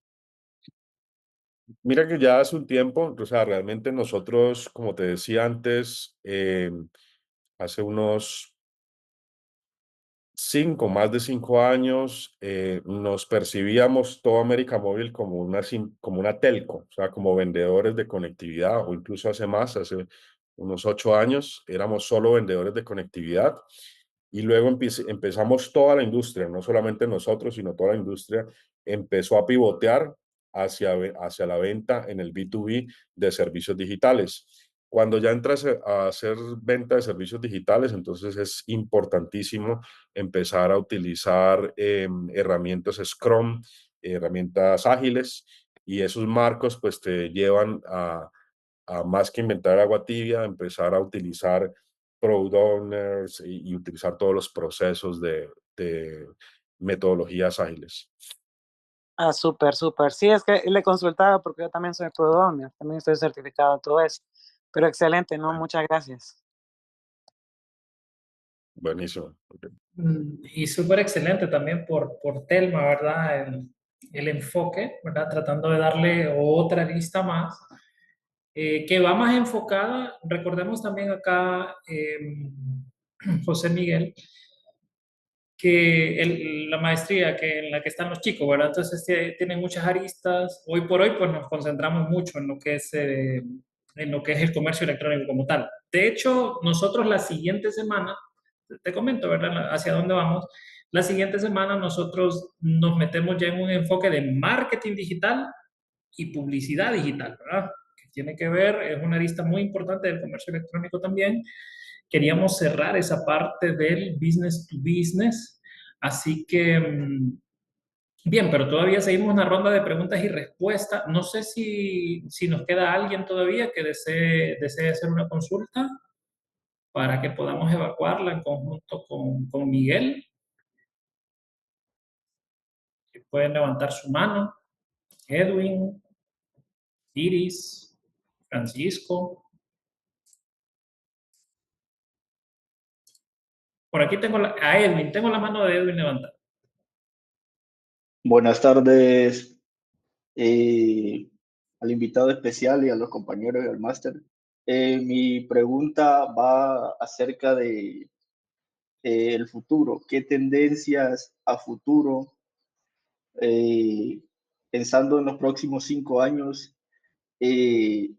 Mira que ya hace un tiempo, o sea, realmente nosotros, como te decía antes, hace unos más de 5 años, nos percibíamos toda América Móvil como como una telco, o sea, como vendedores de conectividad, o incluso hace unos 8 años, éramos solo vendedores de conectividad. Y luego empezamos toda la industria, no solamente nosotros, sino toda la industria empezó a pivotear hacia la venta en el B2B de servicios digitales. Cuando ya entras a hacer venta de servicios digitales, entonces es importantísimo empezar a utilizar herramientas Scrum, herramientas ágiles, y esos marcos pues te llevan a más que inventar agua tibia, empezar a utilizar product owners y utilizar todos los procesos de metodologías ágiles. Ah, súper, súper. Sí, es que le consultaba porque yo también soy product owner, también estoy certificado en todo eso. Pero excelente, ¿no? Muchas gracias. Buenísimo. Y súper excelente también por Telma, ¿verdad? El enfoque, ¿verdad? Tratando de darle otra lista más, que va más enfocada, recordemos también acá, José Miguel, que la maestría en la que están los chicos, ¿verdad? Entonces tienen muchas aristas. Hoy por hoy, pues nos concentramos mucho en lo que es el comercio electrónico como tal. De hecho, nosotros la siguiente semana, te comento, ¿verdad? Hacia dónde vamos. La siguiente semana nosotros nos metemos ya en un enfoque de marketing digital y publicidad digital, ¿verdad? Que tiene que ver, es una arista muy importante del comercio electrónico también. Queríamos cerrar esa parte del business to business, así que, bien, pero todavía seguimos una ronda de preguntas y respuestas. No sé si nos queda alguien todavía que desee hacer una consulta para que podamos evacuarla en conjunto con Miguel. Que pueden levantar su mano. Edwin, Iris, Francisco. Por aquí tengo a Edwin, tengo la mano de Edwin levantada. Buenas tardes al invitado especial y a los compañeros del máster. Mi pregunta va acerca de el futuro. ¿Qué tendencias a futuro, eh, pensando en los próximos 5 años, eh,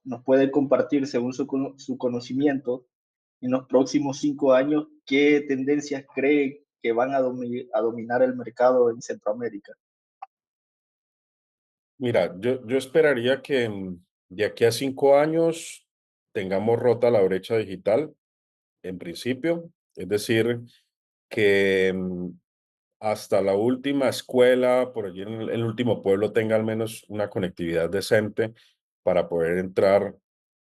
nos puede compartir según su conocimiento en los próximos 5 años? ¿Qué tendencias cree que van a dominar el mercado en Centroamérica? Mira, yo esperaría que de aquí a 5 años tengamos rota la brecha digital, en principio. Es decir, que hasta la última escuela, por allí en el último pueblo, tenga al menos una conectividad decente para poder entrar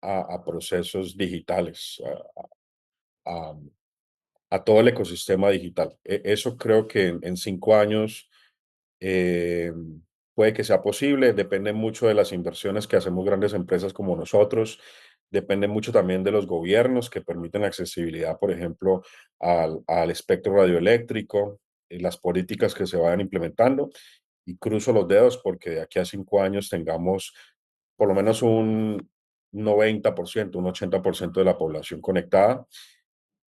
a procesos digitales, a, a todo el ecosistema digital. Eso creo que en 5 años eh, puede que sea posible, depende mucho de las inversiones que hacemos grandes empresas como nosotros, depende mucho también de los gobiernos que permiten accesibilidad, por ejemplo, al espectro radioeléctrico. las políticas que se vayan implementando y cruzo los dedos porque de aquí a 5 años tengamos por lo menos un 90%, un 80% de la población conectada.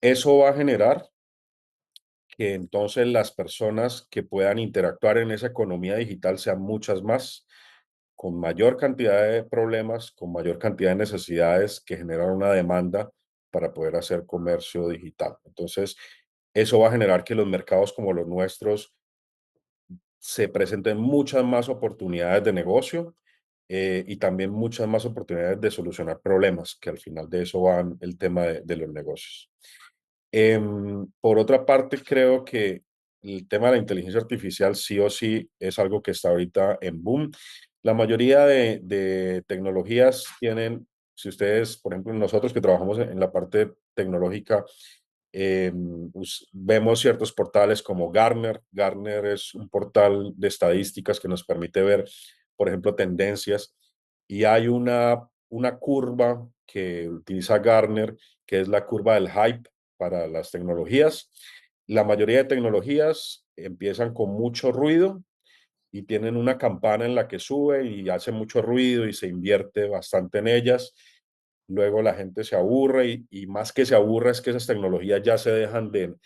Eso va a generar que entonces las personas que puedan interactuar en esa economía digital sean muchas más, con mayor cantidad de problemas, con mayor cantidad de necesidades que generan una demanda para poder hacer comercio digital. Entonces, eso va a generar que los mercados como los nuestros se presenten muchas más oportunidades de negocio y también muchas más oportunidades de solucionar problemas, que al final de eso va el tema de los negocios. Por otra parte, creo que el tema de la inteligencia artificial sí o sí es algo que está ahorita en boom. La mayoría de tecnologías tienen, si ustedes, por ejemplo, nosotros que trabajamos en la parte tecnológica, vemos ciertos portales como Gartner. Gartner es un portal de estadísticas que nos permite ver, por ejemplo, tendencias. Y hay una curva que utiliza Gartner, que es la curva del hype para las tecnologías. La mayoría de tecnologías empiezan con mucho ruido y tienen una campana en la que sube y hace mucho ruido y se invierte bastante en ellas. Luego la gente se aburre y más que se aburre es que esas tecnologías ya se dejan de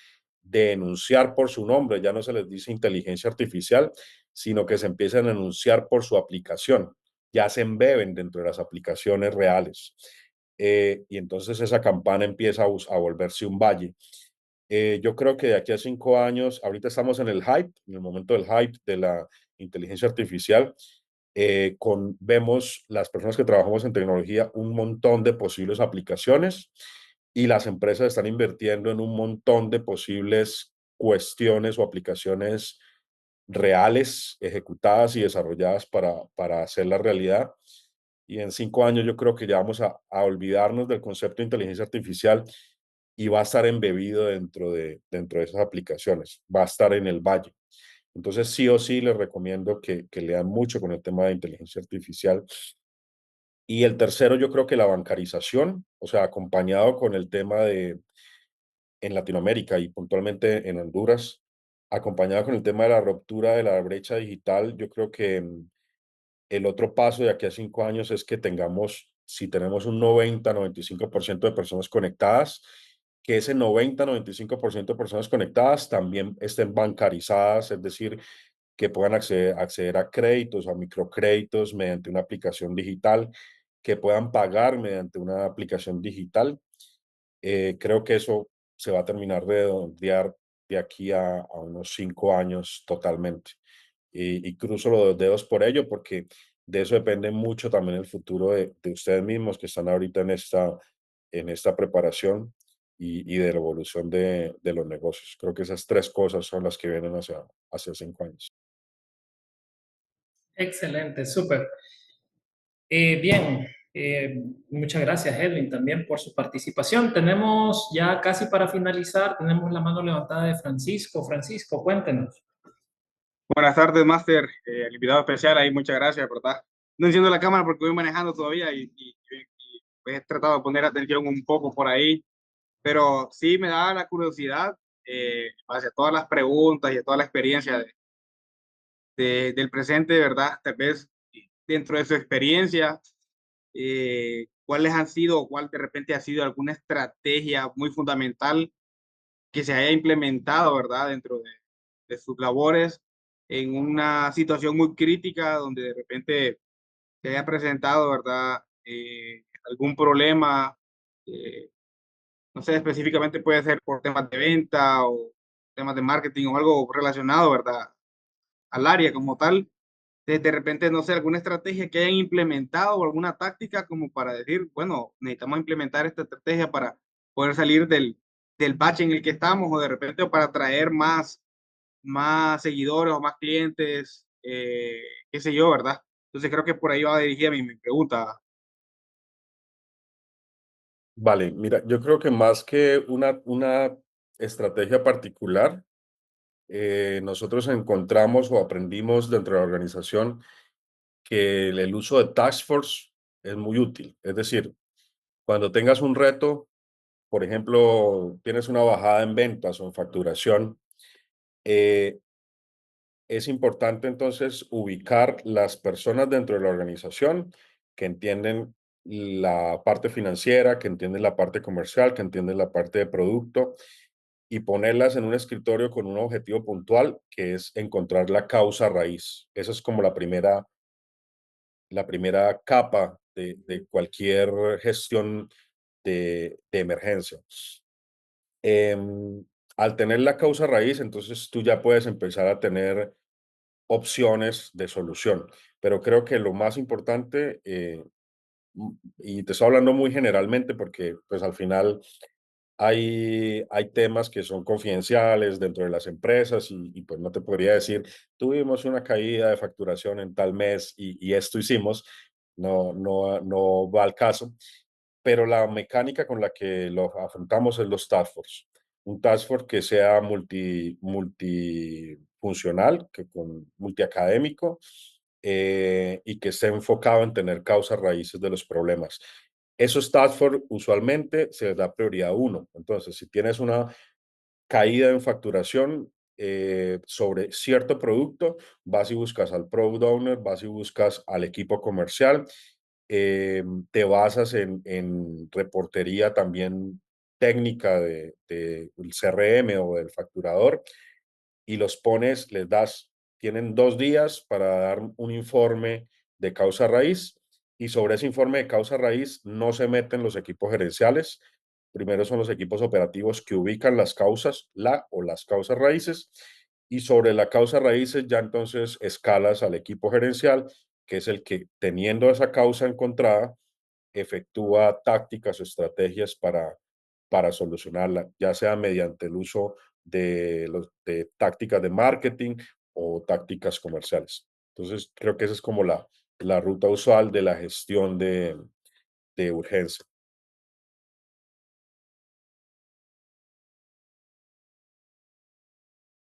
enunciar por su nombre, ya no se les dice inteligencia artificial, sino que se empiezan a enunciar por su aplicación, ya se embeben dentro de las aplicaciones reales. Y entonces esa campana empieza a volverse un valle. Yo creo que de aquí a 5 años, ahorita estamos en el hype, en el momento del hype de la inteligencia artificial, vemos las personas que trabajamos en tecnología un montón de posibles aplicaciones y las empresas están invirtiendo en un montón de posibles cuestiones o aplicaciones reales, ejecutadas y desarrolladas para hacer la realidad. Y en 5 años yo creo que ya vamos a olvidarnos del concepto de inteligencia artificial y va a estar embebido dentro de esas aplicaciones, va a estar en el valle. Entonces, sí o sí, les recomiendo que lean mucho con el tema de inteligencia artificial. Y el tercero, yo creo que la bancarización, o sea, acompañado con el tema en Latinoamérica y puntualmente en Honduras, acompañado con el tema de la ruptura de la brecha digital, yo creo que el otro paso de aquí a 5 años es que tengamos, si tenemos un 90-95% de personas conectadas, que ese 90-95% de personas conectadas también estén bancarizadas, es decir, que puedan acceder a créditos, a microcréditos mediante una aplicación digital, que puedan pagar mediante una aplicación digital. Creo que eso se va a terminar de redondear de aquí a unos 5 años totalmente. Y cruzo los dedos por ello, porque de eso depende mucho también el futuro de ustedes mismos que están ahorita en esta preparación y de la evolución de los negocios. Creo que esas tres cosas son las que vienen hacia 5 años. Excelente, súper. Bien, muchas gracias Edwin también por su participación. Tenemos ya casi para finalizar, tenemos la mano levantada de Francisco. Francisco, cuéntenos. Buenas tardes, Máster. El invitado especial ahí, muchas gracias, ¿verdad? No enciendo la cámara porque voy manejando todavía y he tratado de poner atención un poco por ahí, pero sí me da la curiosidad, hacia todas las preguntas y a toda la experiencia del presente, ¿verdad? Tal vez dentro de su experiencia, ¿cuáles han sido o cuál de repente ha sido alguna estrategia muy fundamental que se haya implementado, ¿verdad? Dentro de sus labores en una situación muy crítica donde de repente se haya presentado, ¿verdad? Algún problema, eh, no sé, específicamente puede ser por temas de venta o temas de marketing o algo relacionado, ¿verdad? Al área como tal. De repente, no sé, alguna estrategia que hayan implementado o alguna táctica como para decir, bueno, necesitamos implementar esta estrategia para poder salir del bache en el que estamos o de repente para atraer más seguidores o más clientes, qué sé yo, ¿verdad? Entonces creo que por ahí va dirigida mi pregunta. Vale, mira, yo creo que más que una estrategia particular, nosotros encontramos o aprendimos dentro de la organización que el uso de Task Force es muy útil. Es decir, cuando tengas un reto, por ejemplo, tienes una bajada en ventas o en facturación, Es importante entonces ubicar las personas dentro de la organización que entienden la parte financiera, que entienden la parte comercial, que entienden la parte de producto y ponerlas en un escritorio con un objetivo puntual que es encontrar la causa raíz. Esa es como la primera capa de cualquier gestión de emergencia. Al tener la causa raíz, entonces tú ya puedes empezar a tener opciones de solución. Pero creo que lo más importante, y te estoy hablando muy generalmente porque pues al final hay temas que son confidenciales dentro de las empresas y pues no te podría decir, tuvimos una caída de facturación en tal mes y esto hicimos, no va al caso, pero la mecánica con la que lo afrontamos es los task force. Un task force que sea multifuncional, multiacadémico, y que esté enfocado en tener causas raíces de los problemas. Esos task force usualmente se les da prioridad uno. Entonces, si tienes una caída en facturación sobre cierto producto, vas y buscas al product owner, vas y buscas al equipo comercial, te basas en reportería también técnica del CRM o del facturador y los pones, tienen 2 días para dar un informe de causa raíz y sobre ese informe de causa raíz no se meten los equipos gerenciales. Primero son los equipos operativos que ubican las causas, las causas raíces, y sobre la causa raíces ya entonces escalas al equipo gerencial, que es el que teniendo esa causa encontrada, efectúa tácticas o estrategias para solucionarla, ya sea mediante el uso de tácticas de marketing o tácticas comerciales. Entonces, creo que esa es como la ruta usual de la gestión de urgencia.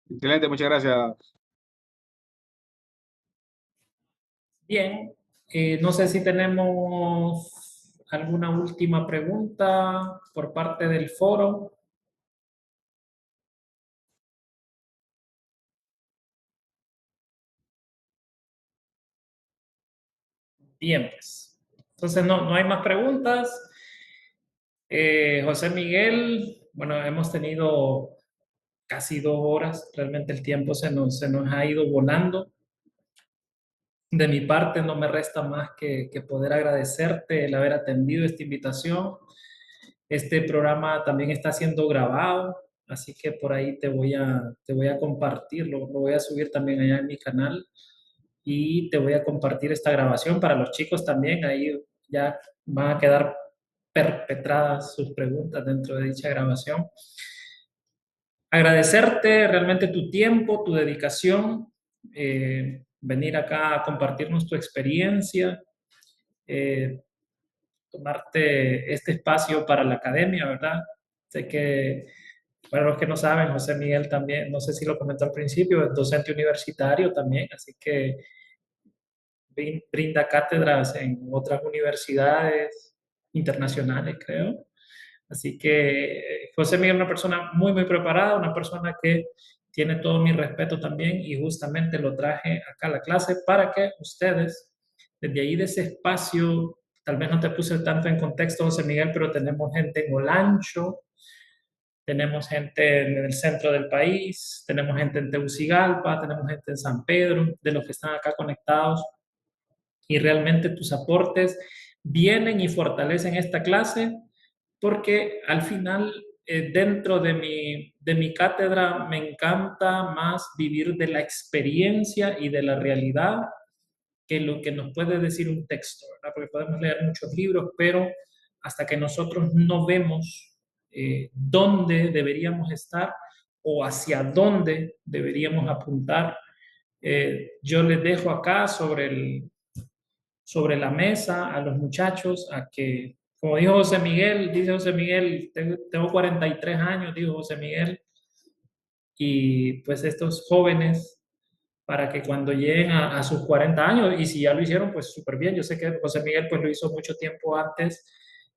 Excelente, muchas gracias. Bien, no sé si tenemos alguna última pregunta por parte del foro. Bien, pues. Entonces no hay más preguntas. José Miguel, bueno, hemos tenido casi 2 horas. Realmente el tiempo se nos ha ido volando. De mi parte, no me resta más que poder agradecerte el haber atendido esta invitación. Este programa también está siendo grabado, así que por ahí te voy a compartir, lo voy a subir también allá en mi canal y te voy a compartir esta grabación para los chicos también. Ahí ya van a quedar perpetradas sus preguntas dentro de dicha grabación. Agradecerte realmente tu tiempo, tu dedicación, venir acá a compartirnos tu experiencia, eh, tomarte este espacio para la academia, ¿verdad? Sé que, para los que no saben, José Miguel también, no sé si lo comentó al principio, es docente universitario también, así que brinda cátedras en otras universidades internacionales, creo. Así que José Miguel es una persona muy preparada, una persona que tiene todo mi respeto también y justamente lo traje acá a la clase para que ustedes, desde ahí de ese espacio, tal vez no te puse tanto en contexto, José Miguel, pero tenemos gente en Olancho, tenemos gente en el centro del país, tenemos gente en Tegucigalpa, tenemos gente en San Pedro, de los que están acá conectados y realmente tus aportes vienen y fortalecen esta clase porque al final dentro de mi cátedra me encanta más vivir de la experiencia y de la realidad que lo que nos puede decir un texto, ¿verdad? Porque podemos leer muchos libros, pero hasta que nosotros no vemos dónde deberíamos estar o hacia dónde deberíamos apuntar, yo les dejo acá sobre la mesa a los muchachos a que, como dijo José Miguel, dice José Miguel, tengo 43 años, dijo José Miguel, y pues estos jóvenes, para que cuando lleguen a sus 40 años, y si ya lo hicieron, pues súper bien, yo sé que José Miguel pues lo hizo mucho tiempo antes,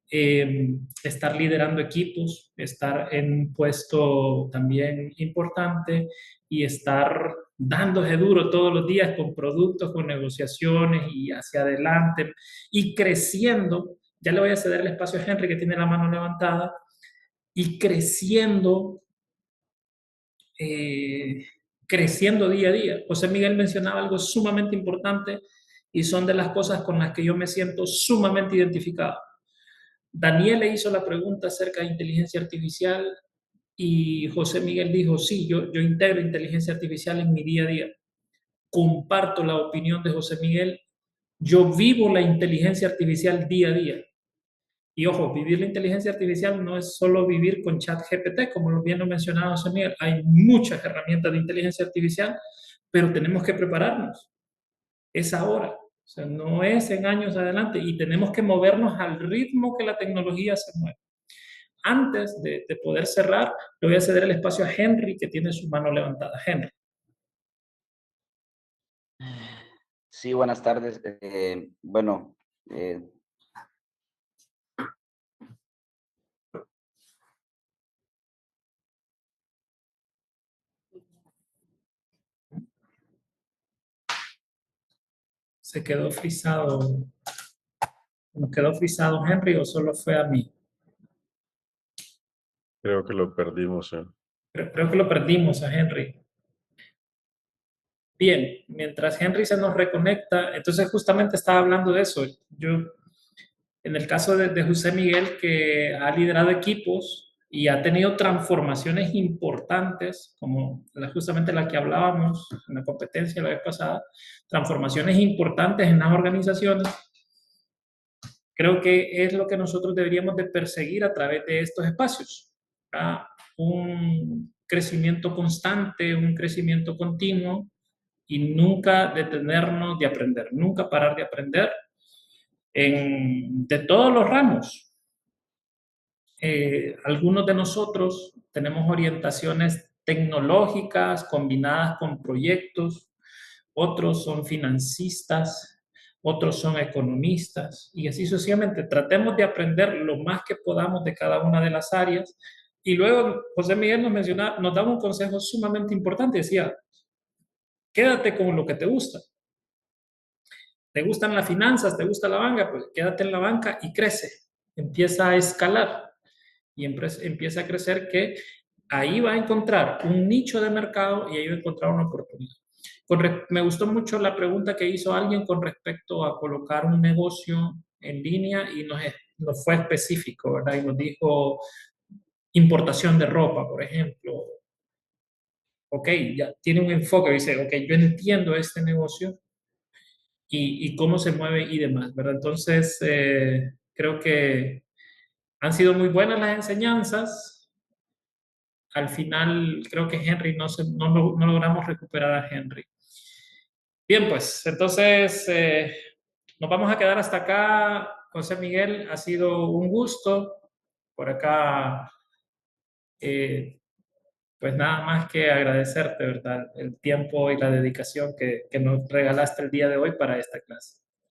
estar liderando equipos, estar en un puesto también importante y estar dándose duro todos los días con productos, con negociaciones y hacia adelante y creciendo. Ya le voy a ceder el espacio a Henry, que tiene la mano levantada, y creciendo día a día. José Miguel mencionaba algo sumamente importante y son de las cosas con las que yo me siento sumamente identificado. Daniel le hizo la pregunta acerca de inteligencia artificial y José Miguel dijo, sí, yo integro inteligencia artificial en mi día a día. Comparto la opinión de José Miguel. Yo vivo la inteligencia artificial día a día. Y ojo, vivir la inteligencia artificial no es solo vivir con ChatGPT, como lo bien lo mencionaba José Miguel. Hay muchas herramientas de inteligencia artificial, pero tenemos que prepararnos. Es ahora. O sea, no es en años adelante y tenemos que movernos al ritmo que la tecnología se mueve. Antes de poder cerrar, le voy a ceder el espacio a Henry, que tiene su mano levantada. Henry. Sí, buenas tardes. Bueno, Se quedó frisado. ¿Nos quedó frisado Henry o solo fue a mí? Creo que lo perdimos. Creo que lo perdimos a Henry. Bien, mientras Henry se nos reconecta, entonces justamente estaba hablando de eso. Yo, en el caso de José Miguel, que ha liderado equipos y ha tenido transformaciones importantes, como justamente la que hablábamos en la competencia la vez pasada, transformaciones importantes en las organizaciones, creo que es lo que nosotros deberíamos de perseguir a través de estos espacios. Un crecimiento constante, un crecimiento continuo y nunca detenernos de aprender, nunca parar de aprender de todos los ramos. Algunos de nosotros tenemos orientaciones tecnológicas combinadas con proyectos, otros son financistas, otros son economistas y así sucesivamente. Tratemos de aprender lo más que podamos de cada una de las áreas. Y luego José Miguel nos daba un consejo sumamente importante, decía, quédate con lo que te gusta. ¿Te gustan las finanzas? ¿Te gusta la banca? Pues quédate en la banca y crece. Empieza a escalar y empieza a crecer, que ahí va a encontrar un nicho de mercado y ahí va a encontrar una oportunidad. Me gustó mucho la pregunta que hizo alguien con respecto a colocar un negocio en línea y nos fue específico, ¿verdad? Y nos dijo importación de ropa, por ejemplo. Ok, ya tiene un enfoque, dice, ok, yo entiendo este negocio, y cómo se mueve y demás, ¿verdad? Entonces, creo que han sido muy buenas las enseñanzas. Al final, creo que Henry, no logramos recuperar a Henry. Bien, pues, entonces, nos vamos a quedar hasta acá. José Miguel, ha sido un gusto. Por acá, pues nada más que agradecerte, ¿verdad? El tiempo y la dedicación que nos regalaste el día de hoy para esta clase.